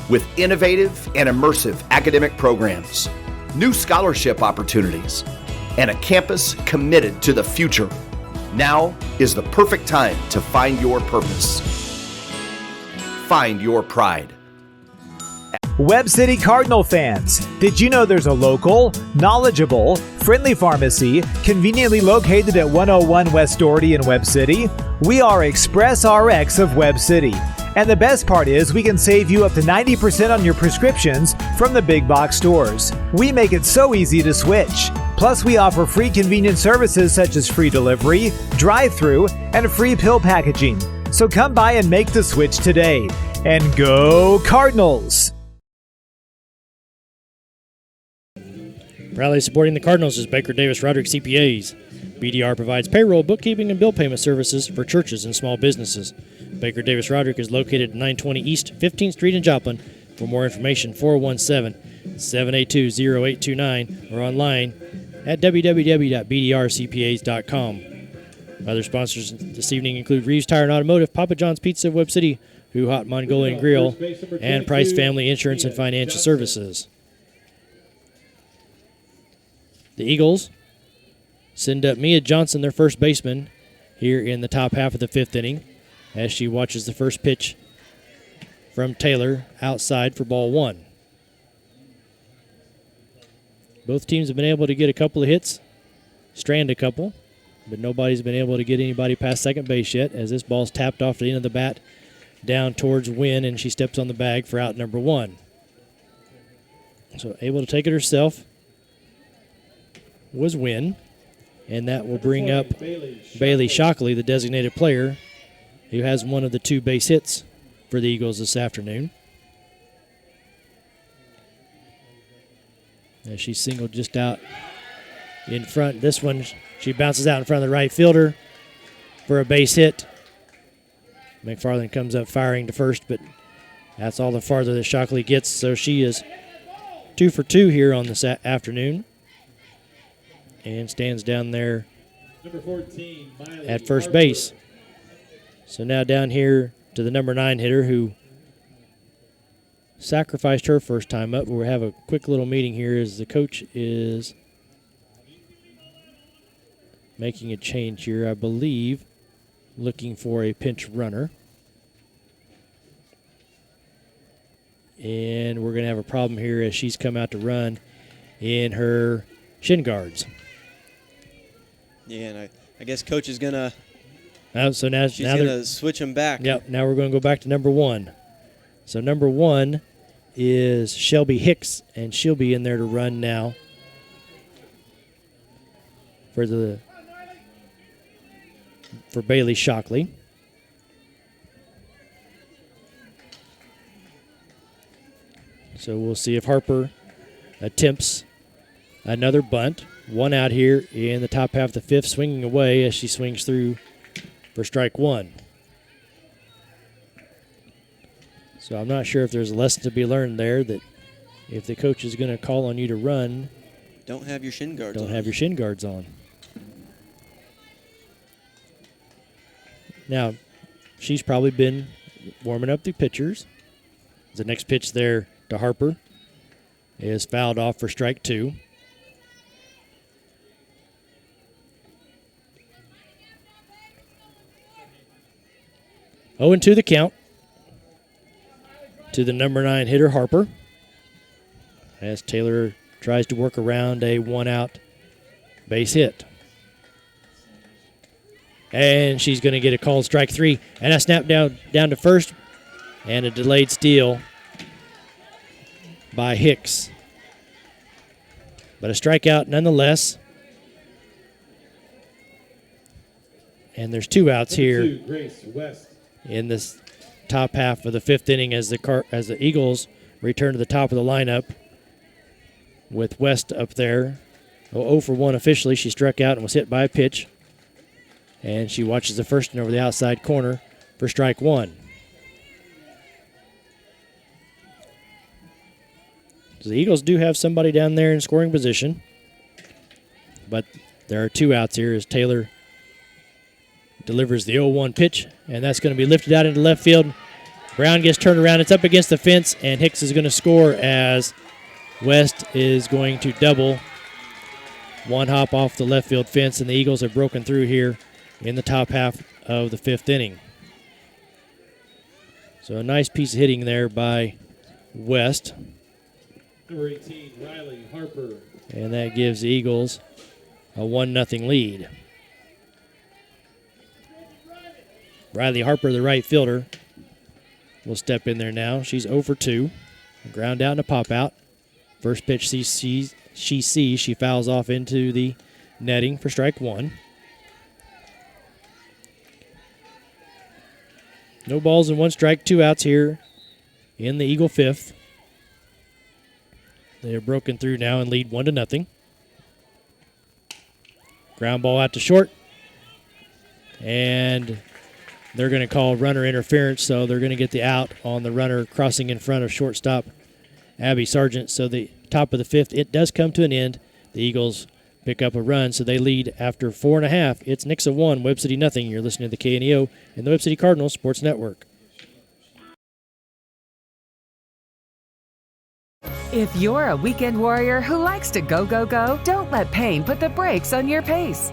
S22: With innovative and immersive academic programs, new scholarship opportunities, and a campus committed to the future, now is the perfect time to find your purpose. Find your pride.
S17: Webb City Cardinal fans, did you know there's a local, knowledgeable, friendly pharmacy conveniently located at 101 West Doherty in Webb City? We are Express RX of Webb City. And the best part is we can save you up to 90% on your prescriptions from the big box stores. We make it so easy to switch. Plus, we offer free convenient services such as free delivery, drive-through, and free pill packaging. So come by and make the switch today. And go Cardinals!
S2: Proudly supporting the Cardinals is Baker Davis Roderick CPAs. BDR provides payroll, bookkeeping, and bill payment services for churches and small businesses. Baker Davis Roderick is located at 920 East 15th Street in Joplin. For more information, 417-782-0829 or online at www.bdrcpas.com. Other sponsors this evening include Reeves Tire and Automotive, Papa John's Pizza of Webb City, Who Hot Mongolian Grill, and Price Family Insurance and Financial Services. The Eagles send up Mia Johnson, their first baseman, here in the top half of the fifth inning as she watches the first pitch from Taylor outside for ball one. Both teams have been able to get a couple of hits, strand a couple, but nobody's been able to get anybody past second base yet as this ball's tapped off the end of the bat down towards Wynn, and she steps on the bag for out number one. So able to take it herself was Wynn, and that will bring up Bailey Shockley, the designated player, who has one of the two base hits for the Eagles this afternoon. As she singled just out in front. This one, she bounces out in front of the right fielder for a base hit. McFarland comes up firing to first, but that's all the farther that Shockley gets, so she is 2 for 2 here on this afternoon. And stands down there
S20: Number 14,
S2: at first base. So now down here to the number 9 hitter who sacrificed her first time up. We'll have a quick little meeting here as the coach is making a change here, I believe, looking for a pinch runner. And we're going to have a problem here as she's come out to run in her shin guards.
S9: Yeah, and I guess Coach is going to
S2: so now
S9: she's going to switch them back.
S2: Yep, now we're going to go back to number 1. So number 1 is Shelby Hicks, and she'll be in there to run now for Bailey Shockley. So we'll see if Harper attempts another bunt. One out here in the top half of the fifth, swinging away as she swings through for strike one. So I'm not sure if there's a lesson to be learned there that if the coach is going to call on you to run,
S9: don't have your shin guards on.
S2: Don't have your shin guards on. Now, she's probably been warming up the pitchers. The next pitch there to Harper is fouled off for strike two. 0-2 the count to the number 9 hitter, Harper, as Taylor tries to work around a one-out base hit. And she's going to get a called strike three. And a snap down to first, and a delayed steal by Hicks. But a strikeout nonetheless. And there's two outs here in this top half of the fifth inning as the Eagles return to the top of the lineup with West up there. 0 for 1 officially. She struck out and was hit by a pitch. And she watches the first one over the outside corner for strike one. So the Eagles do have somebody down there in scoring position. But there are two outs here as Taylor delivers the 0-1 pitch, and that's going to be lifted out into left field. Brown gets turned around. It's up against the fence, and Hicks is going to score as West is going to double. One hop off the left field fence, and the Eagles have broken through here in the top half of the 5th inning. So a nice piece of hitting there by West.
S20: Number 18, Riley Harper.
S2: And that gives the Eagles a 1-0 lead. Riley Harper, the right fielder, will step in there now. She's 0 for 2. Ground out and a pop out. First pitch she sees, she fouls off into the netting for strike 1. No balls and 1 strike, 2 outs here in the Eagle 5th. They are broken through now and lead 1-0. Ground ball out to short. And they're going to call runner interference, so they're going to get the out on the runner crossing in front of shortstop Abby Sargent. So the top of the 5th, it does come to an end. The Eagles pick up a run, so they lead after 4.5. It's Nixa 1, Webb City nothing. You're listening to the KNEO and the Webb City Cardinals Sports Network.
S6: If you're a weekend warrior who likes to go, go, go, don't let pain put the brakes on your pace.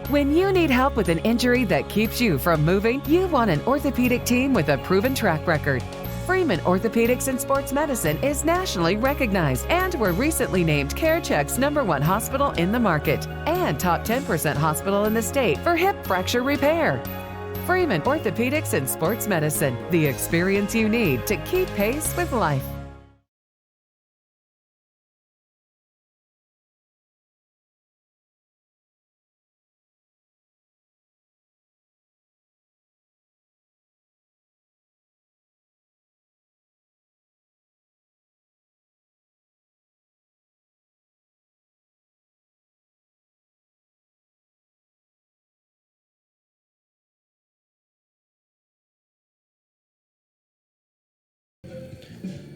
S6: When you need help with an injury that keeps you from moving, you want an orthopedic team with a proven track record. Freeman Orthopedics and Sports Medicine is nationally recognized, and were recently named CareCheck's #1 hospital in the market and top 10% hospital in the state for hip fracture repair. Freeman Orthopedics and Sports Medicine, the experience you need to keep pace with life.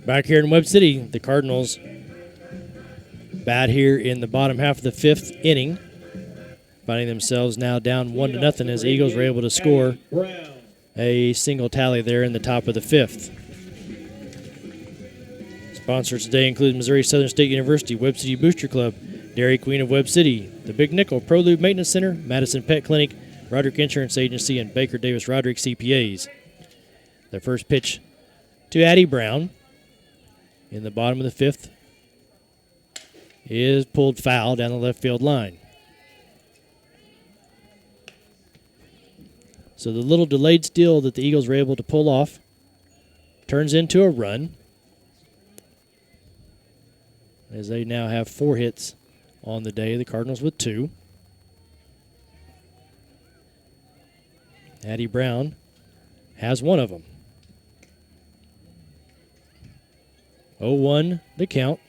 S2: Back here in Webb City, the Cardinals bat here in the bottom half of the 5th inning, finding themselves now down 1-0 as the Eagles were able to score a single tally there in the top of the 5th. Sponsors today include Missouri Southern State University, Webb City Booster Club, Dairy Queen of Webb City, the Big Nickel, ProLube Maintenance Center, Madison Pet Clinic, Roderick Insurance Agency, and Baker Davis Roderick CPAs. Their first pitch to Addie Brown in the bottom of the 5th is pulled foul down the left field line. So the little delayed steal that the Eagles were able to pull off turns into a run, as they now have 4 hits on the day, the Cardinals with 2. Addie Brown has 1 of them. 0-1 the count.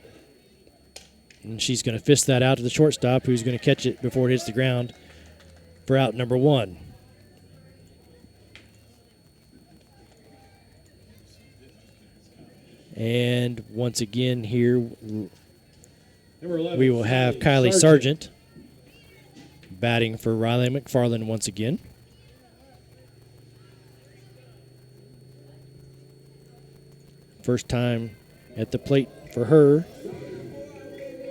S2: And she's going to fist that out to the shortstop, who's going to catch it before it hits the ground for out number 1. And once again here, we will have Kylie Sargent batting for Riley McFarland once again. First time at the plate for her.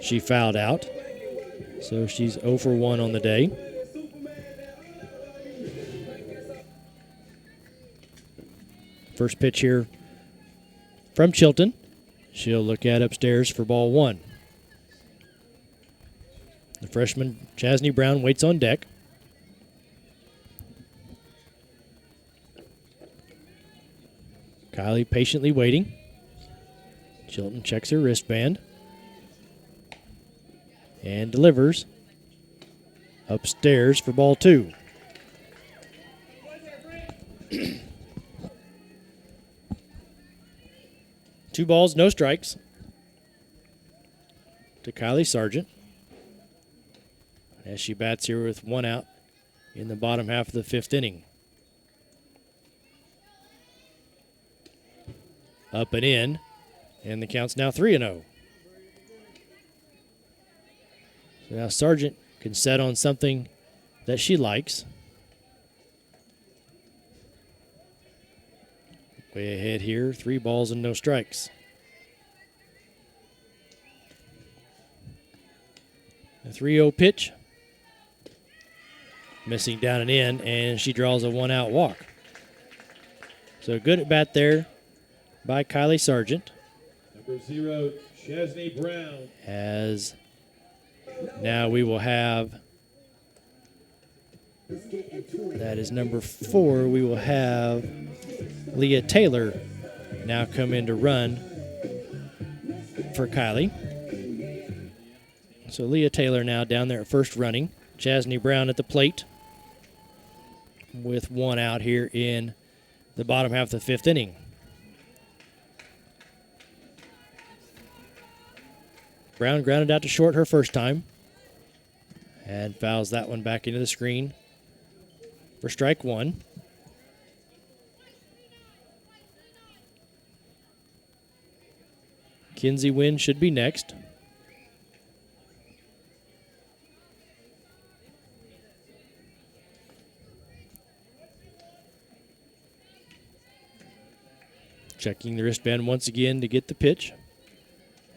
S2: She fouled out, so she's 0 for 1 on the day. First pitch here from Chilton. She'll look at upstairs for ball 1. The freshman, Chasney Brown, waits on deck. Kylie patiently waiting. Chilton checks her wristband and delivers upstairs for ball 2. Two balls, no strikes to Kylie Sargent as she bats here with 1 out in the bottom half of the 5th inning. Up and in, and the count's now 3-0. So now Sargent can set on something that she likes. Way ahead here, 3 balls and no strikes. A 3-0 pitch. Missing down and in, and she draws a 1-out walk. So good at bat there by Kylie Sargent.
S20: Number 0, Chesney Brown.
S2: As now we will have, that is number 4, we will have Leah Taylor now come in to run for Kylie. So Leah Taylor now down there at first running. Chesney Brown at the plate with 1 out here in the bottom half of the 5th inning. Brown grounded out to short her first time and fouls that one back into the screen for strike 1. Kinsey Wynn should be next. Checking the wristband once again to get the pitch.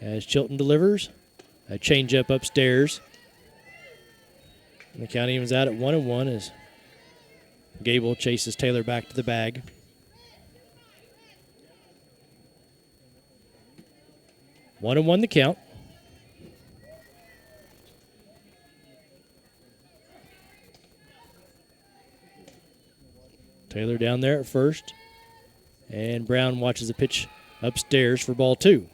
S2: As Chilton delivers, a changeup upstairs. And the count evens out at 1-1 as Gable chases Taylor back to the bag. One and one the count. Taylor down there at first. And Brown watches the pitch upstairs for ball 2.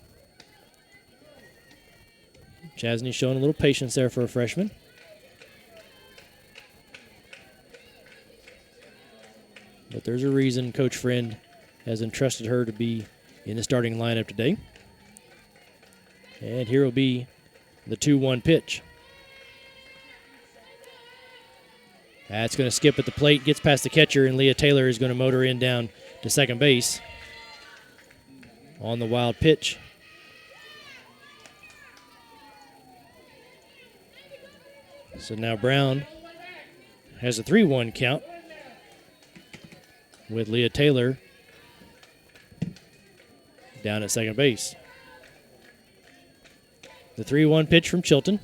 S2: Chesney showing a little patience there for a freshman. But there's a reason Coach Friend has entrusted her to be in the starting lineup today. And here will be the 2-1 pitch. That's going to skip at the plate, gets past the catcher, and Leah Taylor is going to motor in down to second base on the wild pitch. So now Brown has a 3-1 count with Leah Taylor down at second base. The 3-1 pitch from Chilton.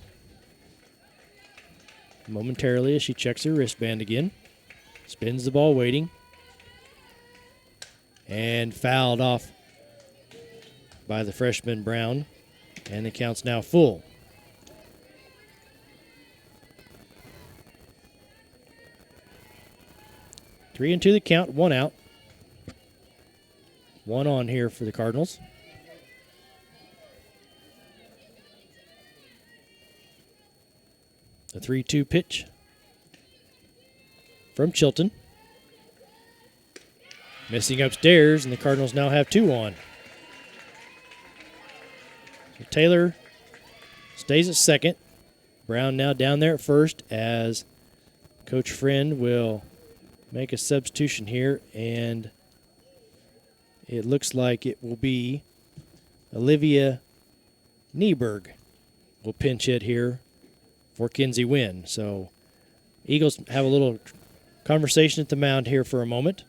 S2: Momentarily as she checks her wristband again. Spins the ball waiting. And fouled off by the freshman Brown. And the count's now full. Three and two the count, 1 out. 1 on here for the Cardinals. The 3-2 pitch from Chilton. Missing upstairs, and the Cardinals now have 2 on. So Taylor stays at second. Brown now down there at first as Coach Friend will make a substitution here, and it looks like it will be Olivia Nieberg will pinch hit here for Kinsey Wynn. So Eagles have a little conversation at the mound here for a moment.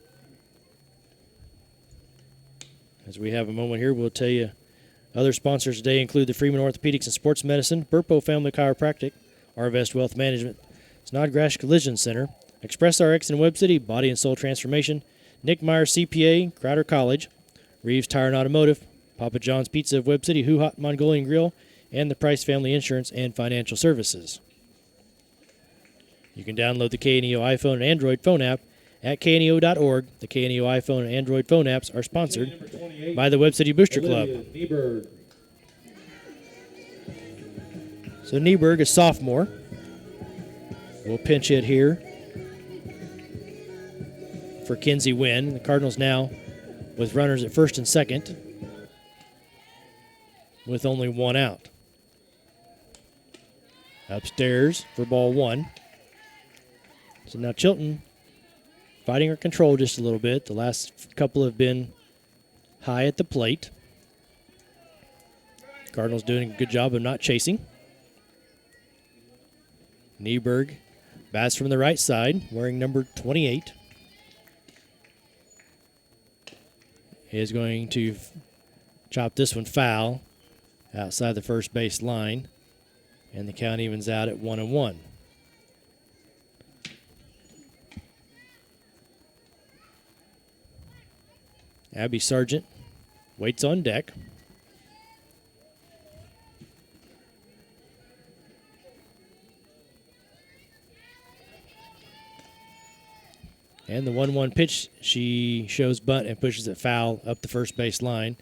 S2: As we have a moment here, we'll tell you other sponsors today include the Freeman Orthopedics and Sports Medicine, Burpo Family Chiropractic, Arvest Wealth Management, Snodgrass Collision Center, Express RX in Webb City, Body and Soul Transformation, Nick Meyer CPA, Crowder College, Reeves Tire and Automotive, Papa John's Pizza of Webb City, Who Hot Mongolian Grill, and the Price Family Insurance and Financial Services. You can download the KNEO iPhone and Android phone app at kneo.org. The KNEO iPhone and Android phone apps are sponsored by the Webb City Booster Club. So Nieberg, a sophomore, will pinch hit here for Kinsey Wynn. The Cardinals now with runners at first and second with only 1 out. Upstairs for ball 1. So now Chilton fighting her control just a little bit. The last couple have been high at the plate. Cardinals doing a good job of not chasing. Nieberg bats from the right side, wearing number 28. is going to chop this one foul outside the first base line, and the count evens out at 1-1. Abby Sargent waits on deck. And the 1-1 pitch, she shows bunt and pushes it foul up the first base line.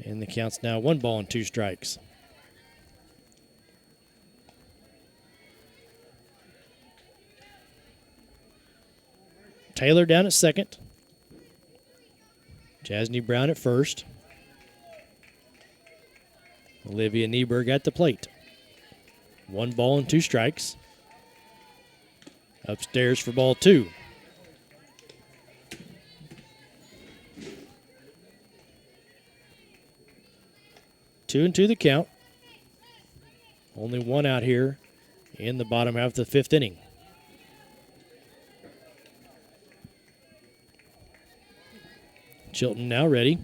S2: And the count's now 1 ball and 2 strikes. Taylor down at second. Jasny Brown at first. Olivia Nieberg at the plate. 1 ball and 2 strikes. Upstairs for ball 2. 2-2 the count. Only 1 out here in the bottom half of the 5th inning. Chilton now ready.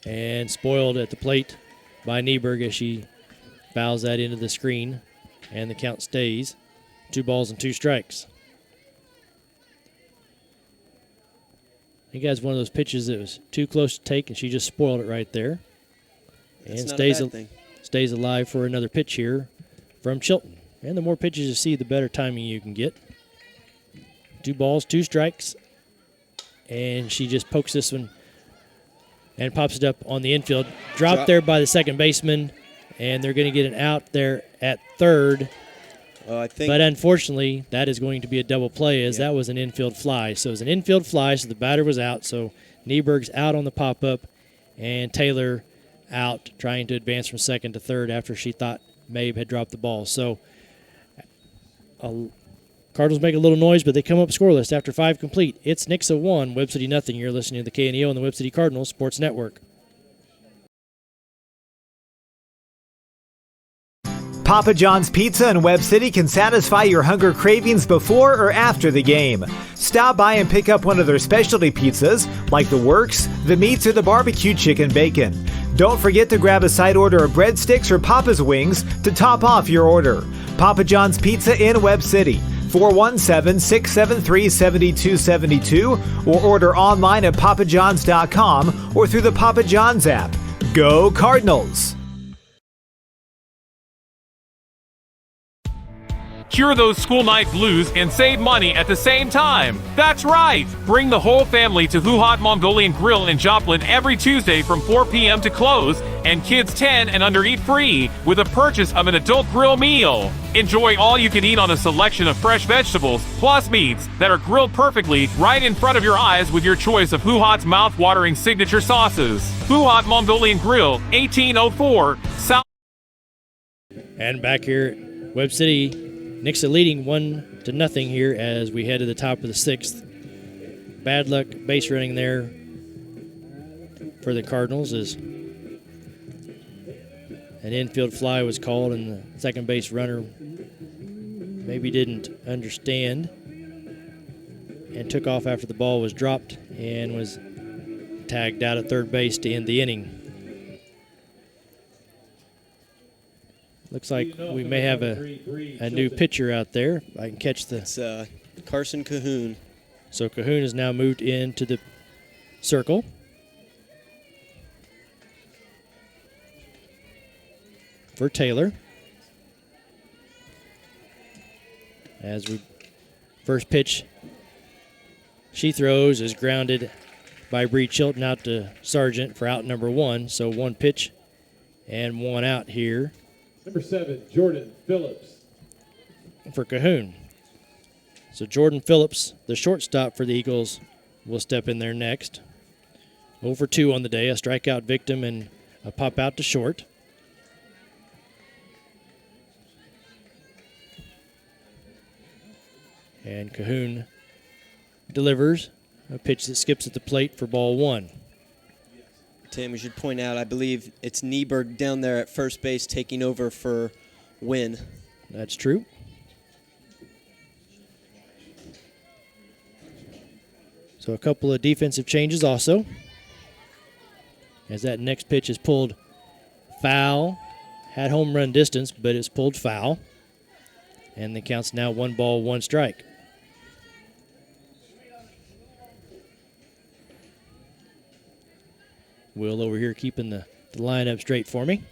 S2: And spoiled at the plate by Nieberg as she fouls that into the screen. And the count stays. 2 balls and 2 strikes. I think that's one of those pitches that was too close to take, and she just spoiled it right there.
S9: That's
S2: and
S9: not a bad thing.
S2: Stays alive for another pitch here from Chilton. And the more pitches you see, the better timing you can get. 2 balls, 2 strikes. And she just pokes this one and pops it up on the infield. Dropped there by the second baseman, and they're going to get an out there at third. But unfortunately, that is going to be a double play as that was an infield fly. So it was an infield fly, so the batter was out. So Nieberg's out on the pop-up, and Taylor out trying to advance from second to third after she thought Mabe had dropped the ball. So Cardinals make a little noise, but they come up scoreless after 5 complete. It's Nixa 1, Webb City nothing. You're listening to the KNEO and the Webb City Cardinals Sports Network.
S17: Papa John's Pizza in Webb City can satisfy your hunger cravings before or after the game. Stop by and pick up one of their specialty pizzas, like the Works, the Meats, or the Barbecue Chicken Bacon. Don't forget to grab a side order of breadsticks or Papa's Wings to top off your order. Papa John's Pizza in Webb City, 417-673-7272, or order online at papajohns.com or through the Papa John's app. Go Cardinals!
S18: Cure those school night blues and save money at the same time. That's right! Bring the whole family to Who Hot Mongolian Grill in Joplin every Tuesday from 4 p.m. to close, and kids 10 and under eat free with a purchase of an adult grill meal. Enjoy all you can eat on a selection of fresh vegetables plus meats that are grilled perfectly right in front of your eyes with your choice of Who Hot's mouth-watering signature sauces. Who Hot Mongolian Grill, 1804 South.
S2: And back here at Webb City, Nixa leading 1-0 here as we head to the top of the 6th. Bad luck base running there for the Cardinals as an infield fly was called, and the second base runner maybe didn't understand and took off after the ball was dropped and was tagged out at third base to end the inning. Looks like we may have a new pitcher out there. I can catch the...
S9: It's Carson Cahoon.
S2: So Cahoon has now moved into the circle. For Taylor. As we first pitch she throws is grounded by Bree Chilton out to Sargent for out number 1. So 1 pitch and 1 out here.
S20: Number 7, Jordan Phillips.
S2: For Cahoon. So Jordan Phillips, the shortstop for the Eagles, will step in there next. 0 for 2 on the day, a strikeout victim and a pop out to short. And Cahoon delivers a pitch that skips at the plate for ball 1.
S9: Tim, we should point out, I believe it's Nieberg down there at first base taking over for Wynn.
S2: That's true. So a couple of defensive changes also. As that next pitch is pulled foul. Had home run distance, but it's pulled foul. And the count's now 1 ball, 1 strike. Will over here keeping the lineup straight for me.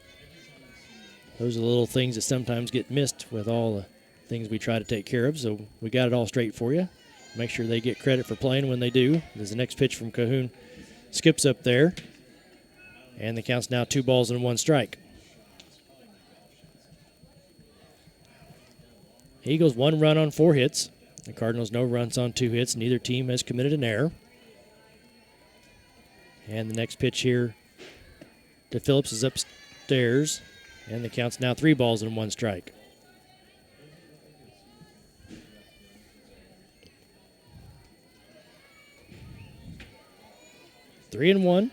S2: Those are the little things that sometimes get missed with all the things we try to take care of, so we got it all straight for you. Make sure they get credit for playing when they do. There's the next pitch from Cahoon. Skips up there. And the count's now 2 balls and 1 strike. Eagles 1 run on 4 hits. The Cardinals no runs on 2 hits. Neither team has committed an error. And the next pitch here to Phillips is upstairs. And the count's now 3 balls and 1 strike. Three and one.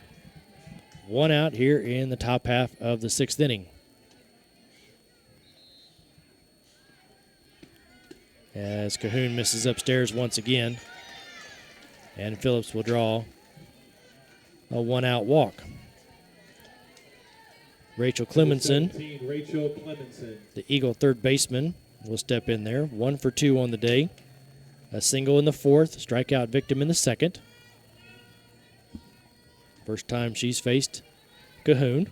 S2: 1 out here in the top half of the 6th inning. As Cahoon misses upstairs once again. And Phillips will draw a 1-out walk. Rachel Clemenson, the Eagle third baseman, will step in there. 1 for 2 on the day. A single in the 4th, strikeout victim in the 2nd. First time she's faced Cahoon.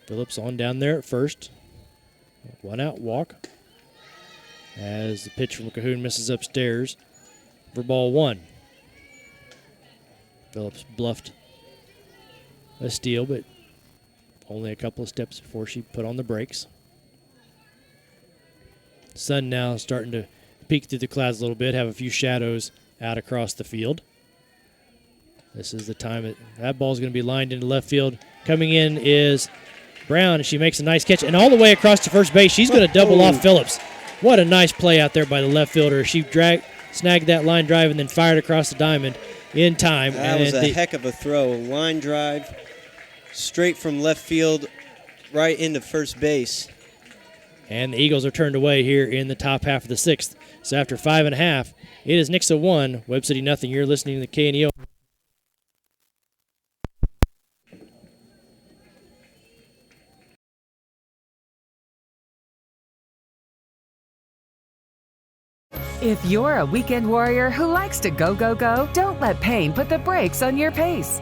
S2: Phillips on down there at first. 1-out walk. As the pitch from Cahoon misses upstairs for ball 1. Phillips bluffed a steal, but only a couple of steps before she put on the brakes. Sun now starting to peek through the clouds a little bit, have a few shadows out across the field. This is the time that ball's going to be lined into left field. Coming in is Brown, and she makes a nice catch. And all the way across to first base, she's going to double off Phillips. What a nice play out there by the left fielder. She snagged that line drive and then fired across the diamond in time.
S9: That was a heck of a throw. Line drive straight from left field right into first base.
S2: And the Eagles are turned away here in the top half of the 6th. So after 5.5, it is Nixa 1, Webb City nothing. You're listening to the KNEO.
S6: If you're a weekend warrior who likes to go, go, go, don't let pain put the brakes on your pace.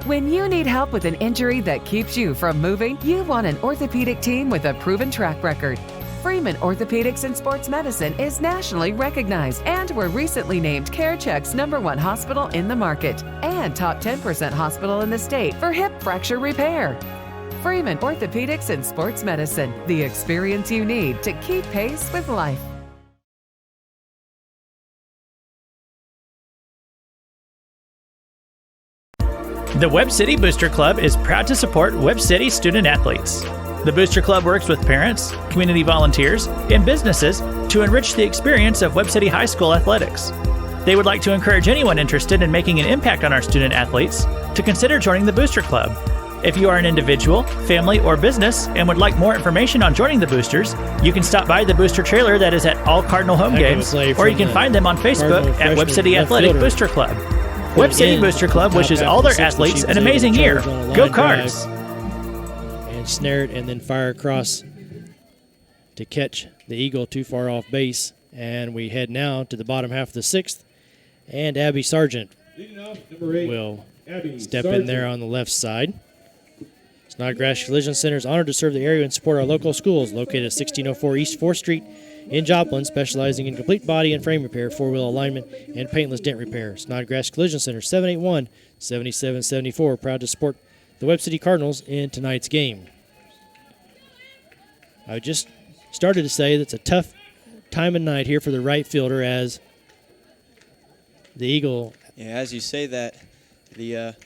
S6: When you need help with an injury that keeps you from moving, you want an orthopedic team with a proven track record. Freeman Orthopedics and Sports Medicine is nationally recognized and were recently named CareCheck's #1 hospital in the market and top 10% hospital in the state for hip fracture repair. Freeman Orthopedics and Sports Medicine, the experience you need to keep pace with life.
S10: The Webb City Booster Club is proud to support Webb City student athletes. The Booster Club works with parents, community volunteers, and businesses to enrich the experience of Webb City High School athletics. They would like to encourage anyone interested in making an impact on our student athletes to consider joining the Booster Club. If you are an individual, family, or business and would like more information on joining the Boosters, you can stop by the Booster trailer that is at all Cardinal home games, or you can find them on Facebook at Webb City Athletic Booster Club. Webb City Booster Club wishes all their athletes an amazing year. Go Cards!
S2: And snare it and then fire across to catch the Eagle too far off base. And we head now to the bottom half of the 6th. And Abby Sargent will step in there on the left side. Snodgrass Collision Center is honored to serve the area and support our local schools, located at 1604 East 4th Street in Joplin, specializing in complete body and frame repair, four-wheel alignment, and paintless dent repair. Snodgrass Collision Center, 781-7774, proud to support the Webb City Cardinals in tonight's game. I just started to say that's a tough time of night here for the right fielder as the Eagle.
S9: Yeah, as you say that, the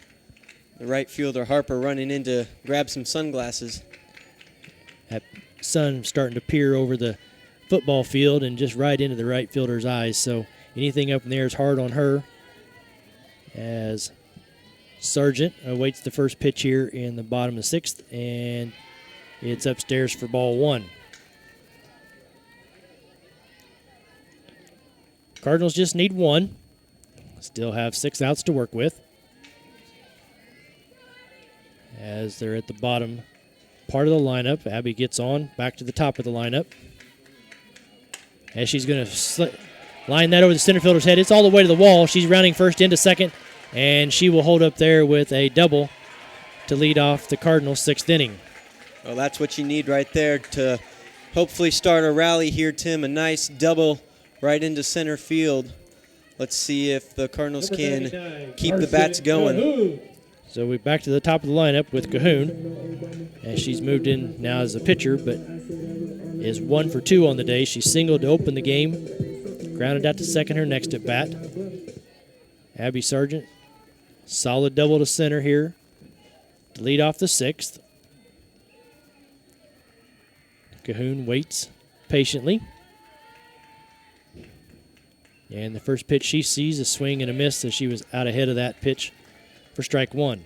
S9: right fielder Harper running in to grab some sunglasses.
S2: That sun starting to peer over the football field and just right into the right fielder's eyes. So anything up in there is hard on her as Sargent awaits the first pitch here in the bottom of the 6th, and it's upstairs for ball 1. Cardinals just need one. Still have 6 outs to work with, as they're at the bottom part of the lineup. Abby gets on back to the top of the lineup, as she's going to line that over the center fielder's head. It's all the way to the wall. She's rounding first into second, and she will hold up there with a double to lead off the Cardinals' 6th inning.
S9: Well, that's what you need right there to hopefully start a rally here, Tim. A nice double right into center field. Let's see if the Cardinals can keep the bats going.
S2: So we're back to the top of the lineup with Cahoon, as she's moved in now as a pitcher, but is 1 for 2 on the day. She singled to open the game, grounded out to second her next at bat. Abby Sargent, solid double to center here to lead off the 6th. Cahoon waits patiently. And the first pitch she sees, a swing and a miss, as she was out ahead of that pitch for strike 1.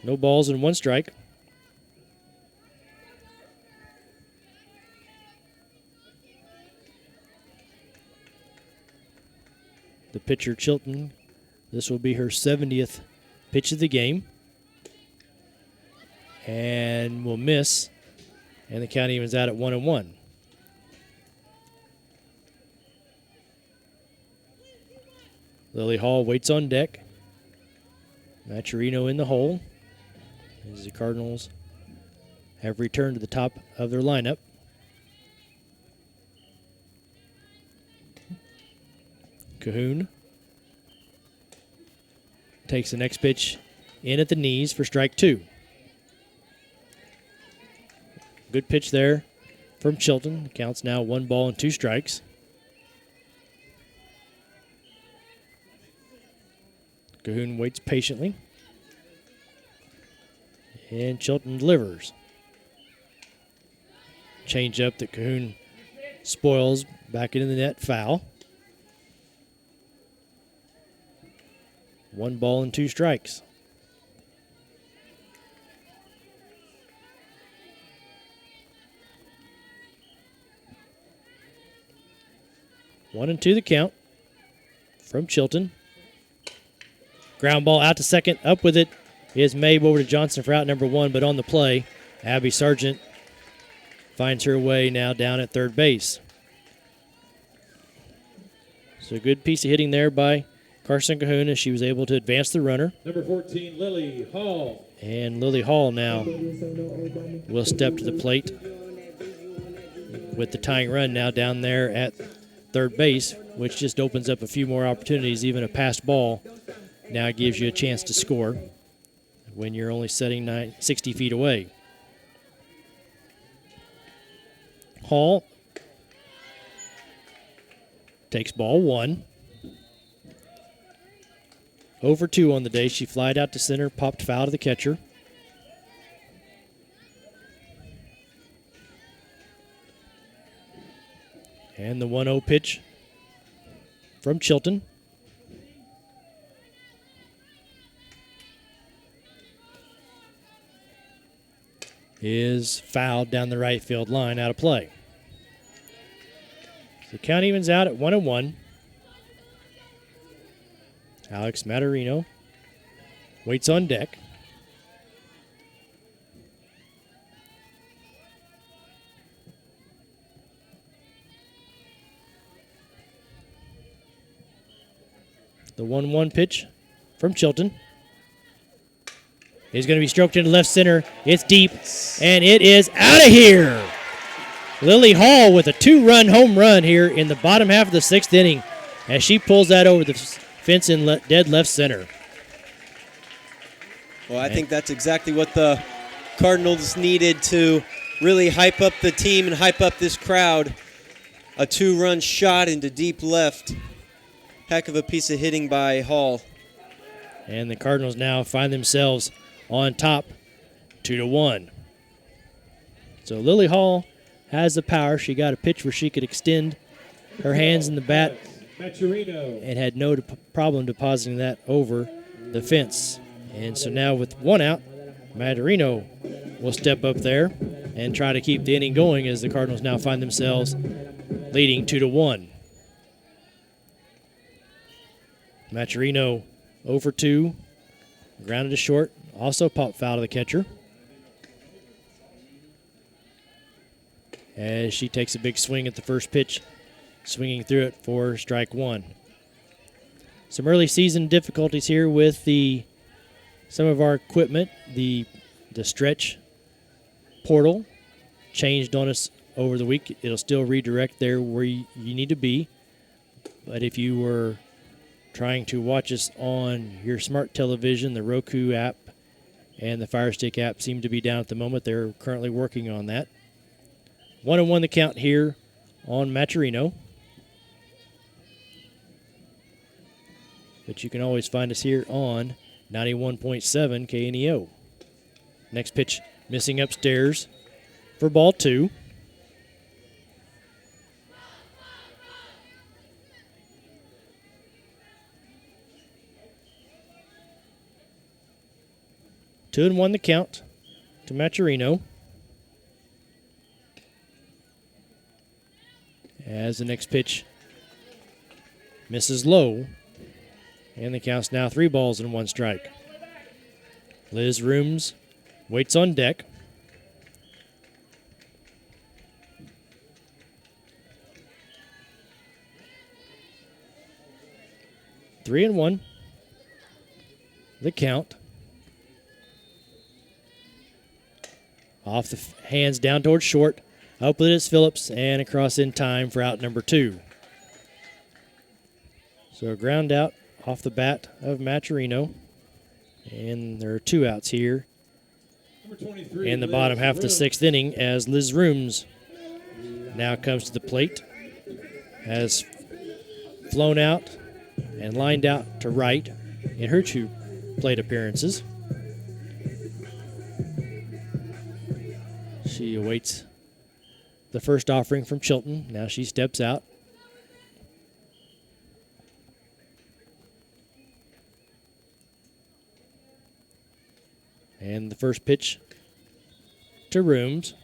S2: No balls and 1 strike. The pitcher, Chilton, this will be her 70th pitch of the game, and will miss, and the count evens out at 1-1. Lily Hall waits on deck. Maturino in the hole, as the Cardinals have returned to the top of their lineup. Cahoon takes the next pitch in at the knees for strike 2. Good pitch there from Chilton. The count's now 1 ball and 2 strikes. Cahoon waits patiently, and Chilton delivers. Change up that Cahoon spoils back into the net, foul. 1 ball and 2 strikes. One and 2 the count from Chilton. Ground ball out to second. Up with it is Mabe over to Johnson for out number 1, but on the play, Abby Sargent finds her way now down at third base. So a good piece of hitting there by Carson Cahoon, as she was able to advance the runner.
S20: Number 14, Lily Hall.
S2: And Lily Hall now will step to the plate with the tying run now down there at third base, which just opens up a few more opportunities. Even a passed ball now gives you a chance to score when you're only setting 60 feet away. Hall takes ball 1. 0 for 2 on the day. She flied out to center, popped foul to the catcher. And the 1-0 pitch from Chilton. Is fouled down the right field line, out of play. The count evens out at 1-1. Alex Maturino waits on deck. The 1-1 pitch from Chilton is going to be stroked into left center. It's deep, and it is out of here. Lily Hall with a 2-run home run here in the bottom half of the 6th inning, as she pulls that over the fence in dead left center.
S9: Well, I think that's exactly what the Cardinals needed to really hype up the team and hype up this crowd. A 2-run shot into deep left. Heck of a piece of hitting by Hall.
S2: And the Cardinals now find themselves on top, 2-1. So Lily Hall has the power. She got a pitch where she could extend her hands in the bat and had no problem depositing that over the fence. And so now with 1 out, Maturino will step up there and try to keep the inning going as the Cardinals now find themselves leading 2-1. Maturino 0 for 2, grounded to short, also popped foul to the catcher. As she takes a big swing at the first pitch, swinging through it for strike one. Some early season difficulties here with some of our equipment. The stretch portal changed on us over the week. It'll still redirect there where you need to be. But if you were trying to watch us on your smart television, the Roku app and the Fire Stick app seem to be down at the moment. They're currently working on that. 1-1 the count here on Maturino. But you can always find us here on 91.7 KNEO. Next pitch missing upstairs for ball 2. Two and one the count to Maturino. As the next pitch misses low. And the count's now 3 balls and 1 strike. Liz Rooms waits on deck. Three and 1. The count. Off the hands down towards short. Up with it is Phillips and across in time for out number 2. So a ground out off the bat of Maturino. And there are 2 outs here in the bottom half of the 6th inning as Liz Rooms now comes to the plate. Has flown out and lined out to right in her 2 plate appearances. She awaits the first offering from Chilton. Now she steps out. And the first pitch to Rooms.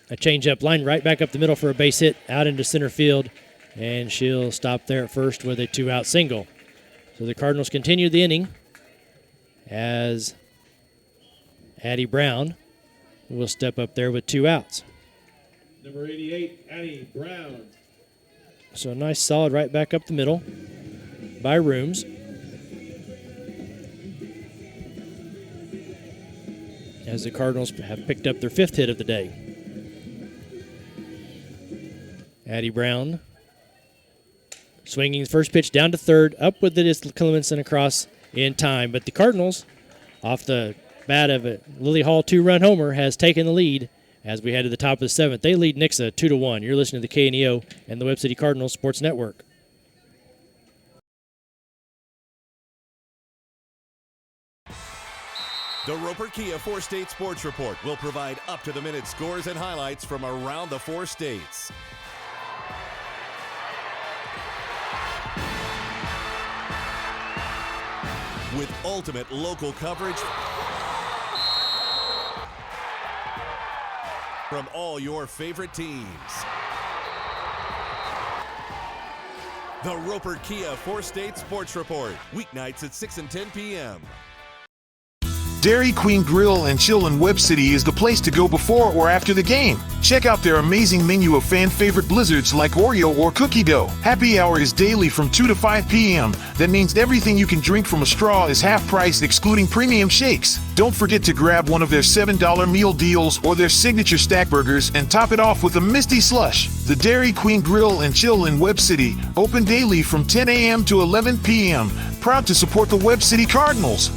S2: A changeup line right back up the middle for a base hit out into center field. And she'll stop there at first with a 2-out single. So the Cardinals continue the inning as Addie Brown will step up there with 2 outs.
S20: Number 88, Addie Brown.
S2: So a nice solid right back up the middle by Rooms. As the Cardinals have picked up their 5th hit of the day. Addie Brown swinging the first pitch down to third. Up with it is Clemenson across in time. But the Cardinals, off the bat of a Lily Hall 2-run homer, has taken the lead as we head to the top of the 7th. They lead Nixa 2-1. You're listening to the KNEO and the Webb City Cardinals Sports Network.
S19: The Roper Kia 4-State Sports Report will provide up-to-the-minute scores and highlights from around the 4 states. With ultimate local coverage from all your favorite teams. The Roper Kia 4-State Sports Report, weeknights at 6 and 10 p.m.
S21: Dairy Queen Grill and Chill in Webb City is the place to go before or after the game. Check out their amazing menu of fan-favorite blizzards like Oreo or cookie dough. Happy hour is daily from 2 to 5 p.m. That means everything you can drink from a straw is half price, excluding premium shakes. Don't forget to grab one of their $7 meal deals or their signature stack burgers and top it off with a Misty Slush. The Dairy Queen Grill and Chill in Webb City, open daily from 10 a.m. to 11 p.m. Proud to support the Webb City Cardinals.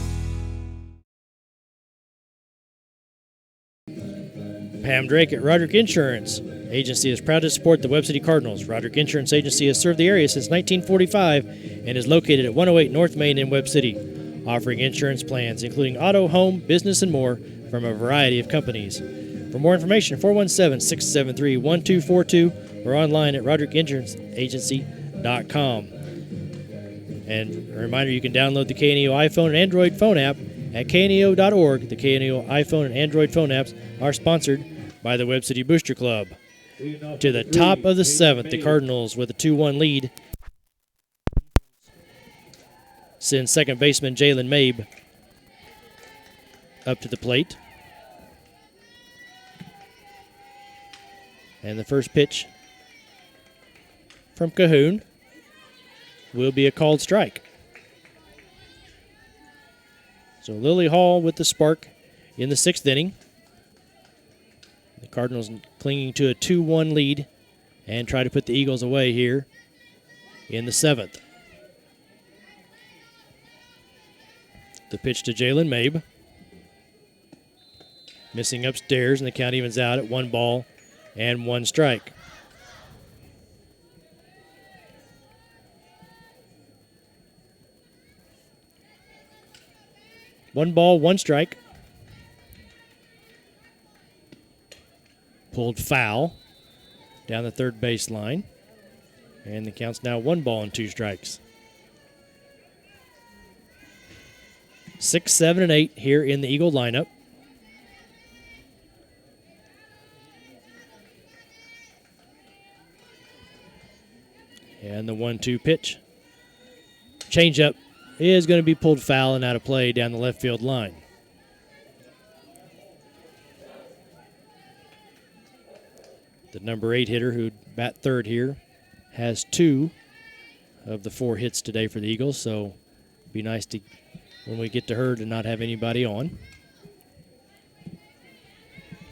S2: Pam Drake at Roderick Insurance Agency is proud to support the Webb City Cardinals. Roderick Insurance Agency has served the area since 1945 and is located at 108 North Main in Webb City, offering insurance plans including auto, home, business, and more from a variety of companies. For more information, 417-673-1242 or online at roderickinsuranceagency.com. And a reminder, you can download the KNEO iPhone and Android phone app at kneo.org. The KNEO iPhone and Android phone apps are sponsored by the Webb City Booster Club. To the top of the 7th, the Cardinals with a 2-1 lead sends second baseman Jalen Mabe up to the plate. And the first pitch from Cahoon will be a called strike. So Lily Hall with the spark in the 6th inning. The Cardinals clinging to a 2-1 lead and try to put the Eagles away here in the 7th. The pitch to Jalen Mabe. Missing upstairs, and the count evens out at 1 ball and 1 strike. One ball, 1 strike. Pulled foul down the third base line. And the count's now 1 ball and 2 strikes. 6, 7, and 8 here in the Eagle lineup. And the 1-2 pitch. Changeup is going to be pulled foul and out of play down the left field line. The number 8 hitter, who'd bat third here, has 2 of the 4 hits today for the Eagles, so it'd be nice to, when we get to her, to not have anybody on.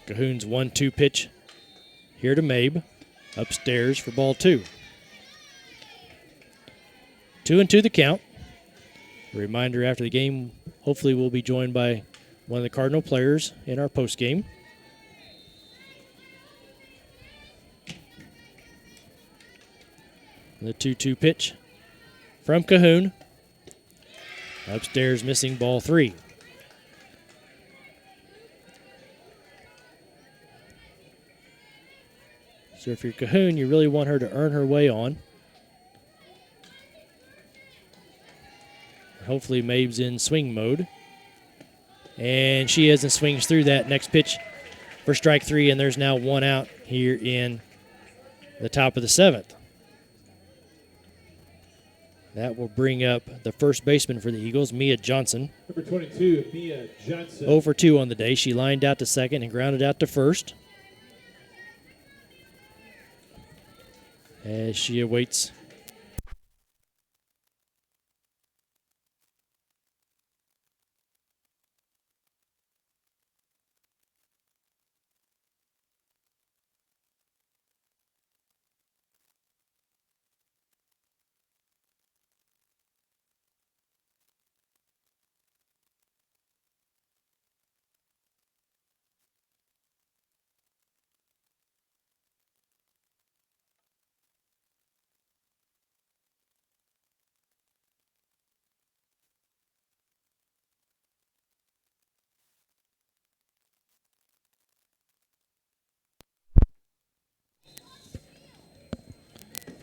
S2: Cahoon's 1-2 pitch here to Mabe, upstairs for ball 2. 2-2 the count. A reminder, after the game, hopefully we'll be joined by one of the Cardinal players in our postgame. The 2-2 pitch from Cahoon. Upstairs, missing ball 3. So if you're Cahoon, you really want her to earn her way on. Hopefully Mabe's in swing mode. And she is and swings through that. Next pitch for strike 3, and there's now 1 out here in the top of the 7th. That will bring up the first baseman for the Eagles, Mia Johnson.
S20: Number 22, Mia Johnson.
S2: 0 for 2 on the day. She lined out to second and grounded out to first. As she awaits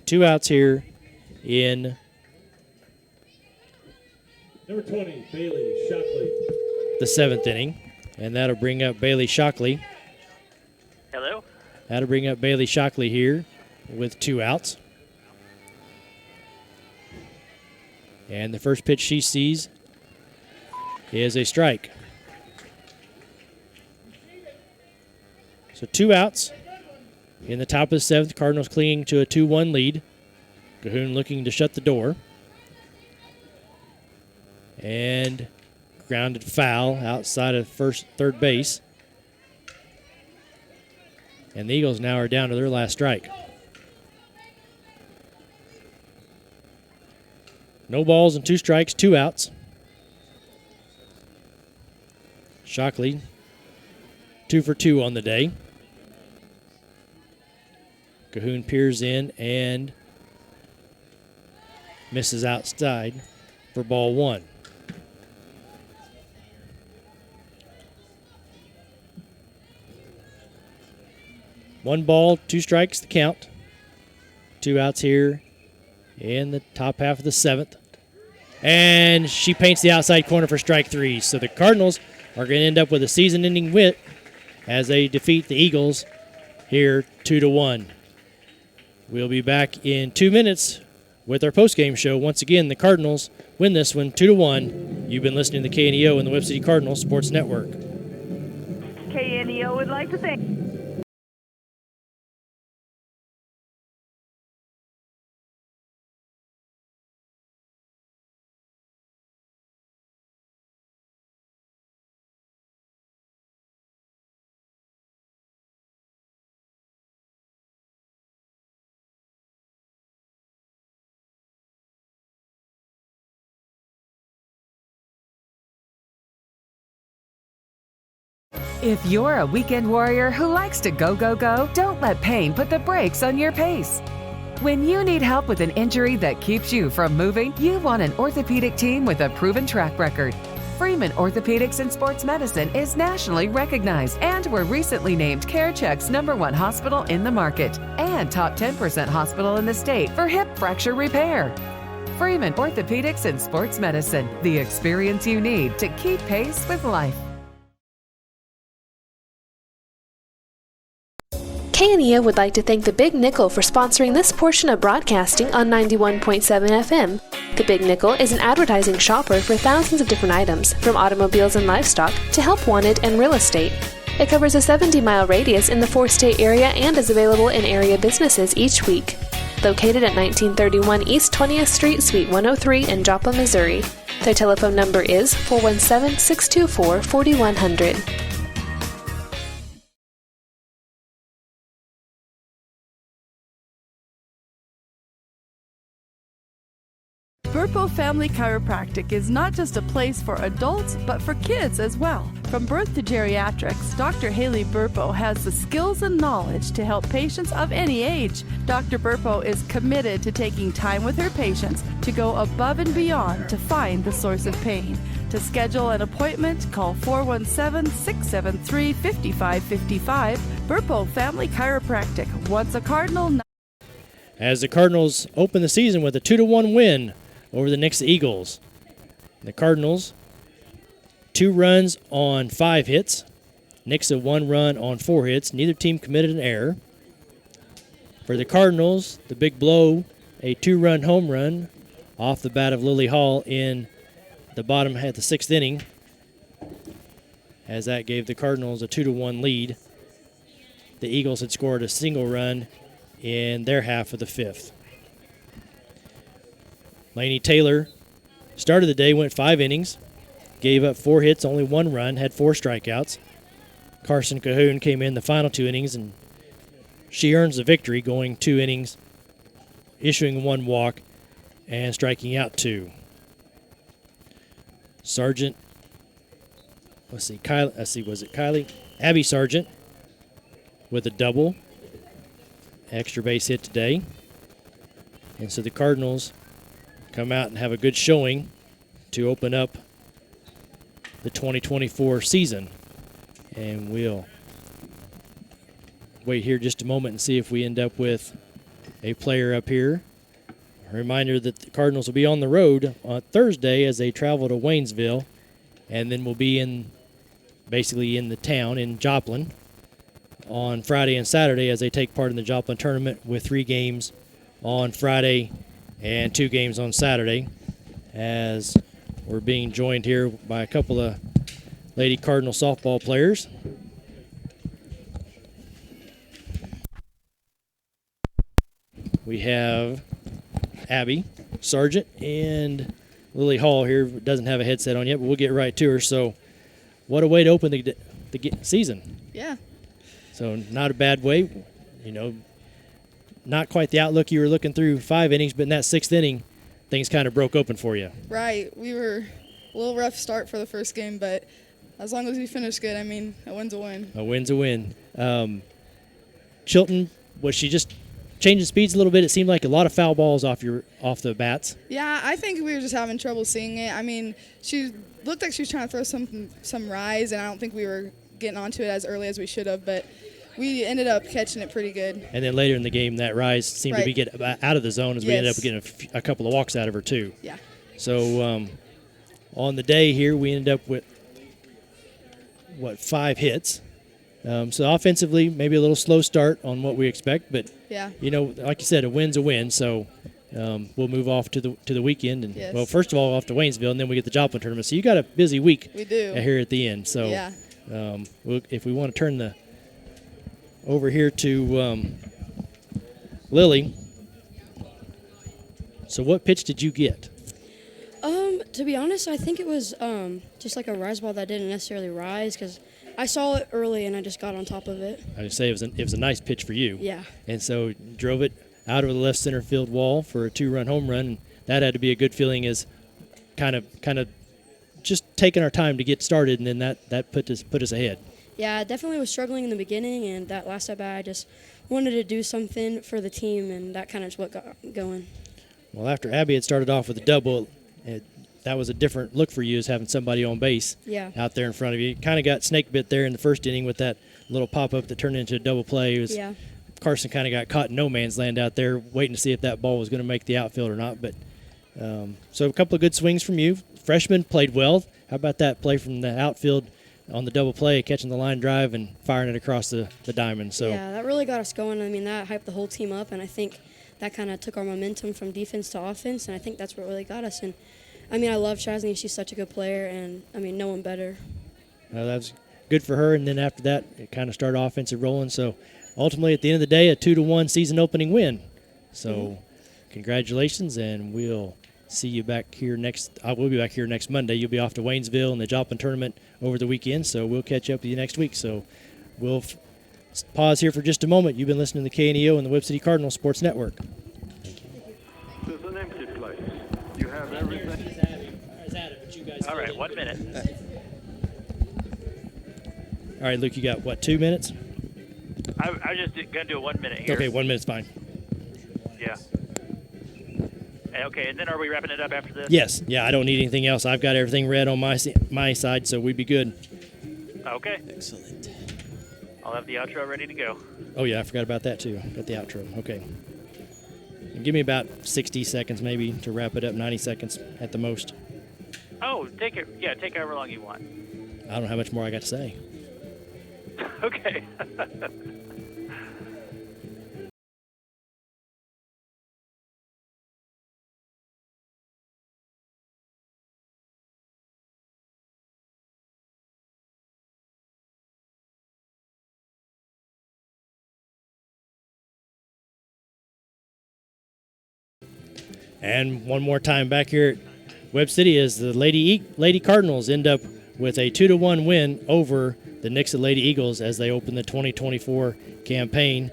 S2: two outs here in
S20: number 20, Bailey Shockley.
S2: the 7th inning. And that'll bring up Bailey Shockley.
S11: Hello?
S2: That'll bring up Bailey Shockley here with 2 outs. And the first pitch she sees is a strike. So 2 outs in the top of the 7th. Cardinals clinging to a 2-1 lead. Cahoon looking to shut the door. And grounded foul outside of third base. And the Eagles now are down to their last strike. No balls and 2 strikes, 2 outs. Shockley, 2 for 2 on the day. Cahoon peers in and misses outside for ball 1. One ball, 2 strikes, the count. 2 outs here in the top half of the 7th. and she paints the outside corner for strike 3. So the Cardinals are going to end up with a season-ending win as they defeat the Eagles here 2-1. We'll be back in 2 minutes with our postgame show. Once again, the Cardinals win this one 2-1. You've been listening to KNEO and the Webb City Cardinals Sports Network.
S3: KNEO would like to thank.
S6: If you're a weekend warrior who likes to go, go, go, don't let pain put the brakes on your pace. When you need help with an injury that keeps you from moving, you want an orthopedic team with a proven track record. Freeman Orthopedics and Sports Medicine is nationally recognized and were recently named CareCheck's #1 hospital in the market and top 10% hospital in the state for hip fracture repair. Freeman Orthopedics and Sports Medicine, the experience you need to keep pace with life.
S1: KNEO would like to thank the Big Nickel for sponsoring this portion of broadcasting on 91.7 FM. The Big Nickel is an advertising shopper for thousands of different items, from automobiles and livestock to help wanted and real estate. It covers a 70-mile radius in the 4-state area and is available in area businesses each week. Located at 1931 East 20th Street, Suite 103 in Joplin, Missouri. Their telephone number is 417-624-4100.
S15: Burpo Family Chiropractic is not just a place for adults, but for kids as well. From birth to geriatrics, Dr. Haley Burpo has the skills and knowledge to help patients of any age. Dr. Burpo is committed to taking time with her patients to go above and beyond to find the source of pain. To schedule an appointment, call 417-673-5555. Burpo Family Chiropractic. Once a Cardinal.
S2: As the Cardinals open the season with a 2-1 win over the Nixa Eagles. The Cardinals, 2 runs on 5 hits. Nixa 1 run on 4 hits. Neither team committed an error. For the Cardinals, the big blow, a 2-run home run off the bat of Lily Hall in the bottom at the 6th inning, as that gave the Cardinals a 2-1 lead. The Eagles had scored a single run in their half of the 5th. Lainey Taylor started the day, went 5 innings, gave up 4 hits, only 1 run, had 4 strikeouts. Carson Cahoon came in the final 2 innings, and she earns the victory, going 2 innings, issuing 1 walk, and striking out 2. Sargent, was it Kylie? Abby Sargent with a double, extra base hit today. And so the Cardinals come out and have a good showing to open up the 2024 season. And we'll wait here just a moment and see if we end up with a player up here. A reminder that the Cardinals will be on the road on Thursday as they travel to Waynesville, and then we'll be basically in the town in Joplin on Friday and Saturday as they take part in the Joplin tournament with 3 games on Friday and 2 games on Saturday, as we're being joined here by a couple of Lady Cardinal softball players. We have Abby Sargent and Lily Hall here. Doesn't have a headset on yet, but we'll get right to her. So what a way to open the season.
S16: Yeah.
S2: So not a bad way. Not quite the outlook you were looking through 5 innings, but in that 6th inning, things kind of broke open for you.
S16: Right. We were a little rough start for the first game, but as long as we finish good, a win's a win.
S2: A win's a win. Chilton, was she just changing speeds a little bit? It seemed like a lot of foul balls off the bats.
S16: Yeah, I think we were just having trouble seeing it. She looked like she was trying to throw some rise, and I don't think we were getting onto it as early as we should have, but we ended up catching it pretty good.
S2: And then later in the game, that rise seemed to be get out of the zone as we ended up getting a couple of walks out of her, too.
S16: Yeah.
S2: So on the day here, we ended up with, 5 hits. So offensively, maybe a little slow start on what we expect, but
S16: yeah,
S2: like you said, a win's a win. So we'll move off to the weekend, and
S16: yes.
S2: well, first of all, off to Waynesville, and then we get the Joplin tournament. So you got a busy week.
S16: We do
S2: here at the end. So
S16: yeah.
S2: If we want to turn over here to Lily. So what pitch did you get?
S12: To be honest, I think it was just like a rise ball that didn't necessarily rise because I saw it early and I just got on top of it.
S2: I would say it was a nice pitch for you.
S12: Yeah.
S2: And so drove it out of the left center field wall for a 2-run home run, and that had to be a good feeling as kind of just taking our time to get started, and then that put us ahead.
S12: Yeah, I definitely was struggling in the beginning, and that last at bat I just wanted to do something for the team, and that kind of is what got going.
S2: Well, after Abby had started off with a double, that was a different look for you, as having somebody on base out there in front of you. Kind of got snake bit there in the first inning with that little pop-up that turned into a double play. Carson kind of got caught in no man's land out there, waiting to see if that ball was going to make the outfield or not. But so a couple of good swings from you. Freshman played well. How about that play from the outfield on the double play, catching the line drive and firing it across the diamond? So
S12: yeah, that really got us going. I mean, that hyped the whole team up, and I think that kind of took our momentum from defense to offense, and I think that's what really got us. And I mean, I love Shazni. She's such a good player, and I mean, no one better.
S2: That was good for her, and then after that, it kind of started offensive rolling. So ultimately, at the end of the day, a 2-1 season opening win. So congratulations, and we'll see you back here I will be back here next Monday. You'll be off to Waynesville in the Joplin tournament over the weekend, so we'll catch up with you next week. So we'll pause here for just a moment. You've been listening to KNEO and the Webb City Cardinal Sports Network.
S13: There's an empty place. You have everything.
S11: All right, 1 minute.
S2: All right, Luke, you got, 2 minutes?
S11: I was just going to do a 1 minute here.
S2: Okay, 1 minute's fine.
S11: Yeah. Okay, and then are we wrapping it up after this?
S2: Yes. Yeah, I don't need anything else. I've got everything read on my side, so we'd be good.
S11: Okay.
S9: Excellent.
S11: I'll have the outro ready to go.
S2: Oh, yeah, I forgot about that, too. Got the outro. Okay. And give me about 60 seconds maybe to wrap it up, 90 seconds at the most.
S11: Oh, take however long you want.
S2: I don't know how much more I got to say.
S11: Okay.
S2: And one more time back here at Webb City as the Lady Cardinals end up with a 2-1 win over the Nixa Lady Eagles as they open the 2024 campaign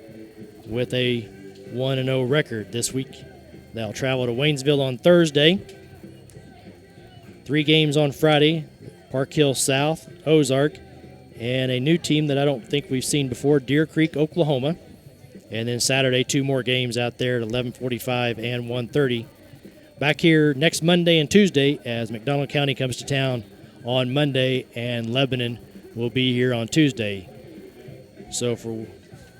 S2: with a 1-0 record this week. They'll travel to Waynesville on Thursday. 3 games on Friday, Park Hill South, Ozark, and a new team that I don't think we've seen before, Deer Creek, Oklahoma. And then Saturday, 2 more games out there at 11:45 and 1:30. Back here next Monday and Tuesday as McDonald County comes to town on Monday and Lebanon will be here on Tuesday. So for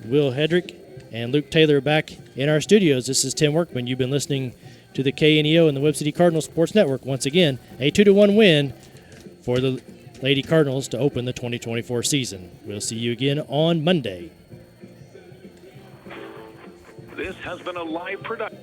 S2: Will Hedrick and Luke Taylor back in our studios, this is Tim Workman. You've been listening to the KNEO and the Webb City Cardinal Sports Network. Once again, a 2-1 win for the Lady Cardinals to open the 2024 season. We'll see you again on Monday.
S14: This has been a live production.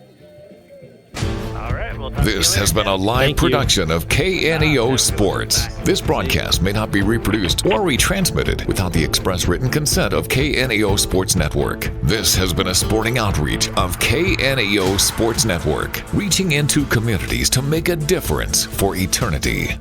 S11: All right. Well,
S23: this has been a live production of KNEO Sports. This broadcast may not be reproduced or retransmitted without the express written consent of KNEO Sports Network. This has been a sporting outreach of KNEO Sports Network, reaching into communities to make a difference for eternity.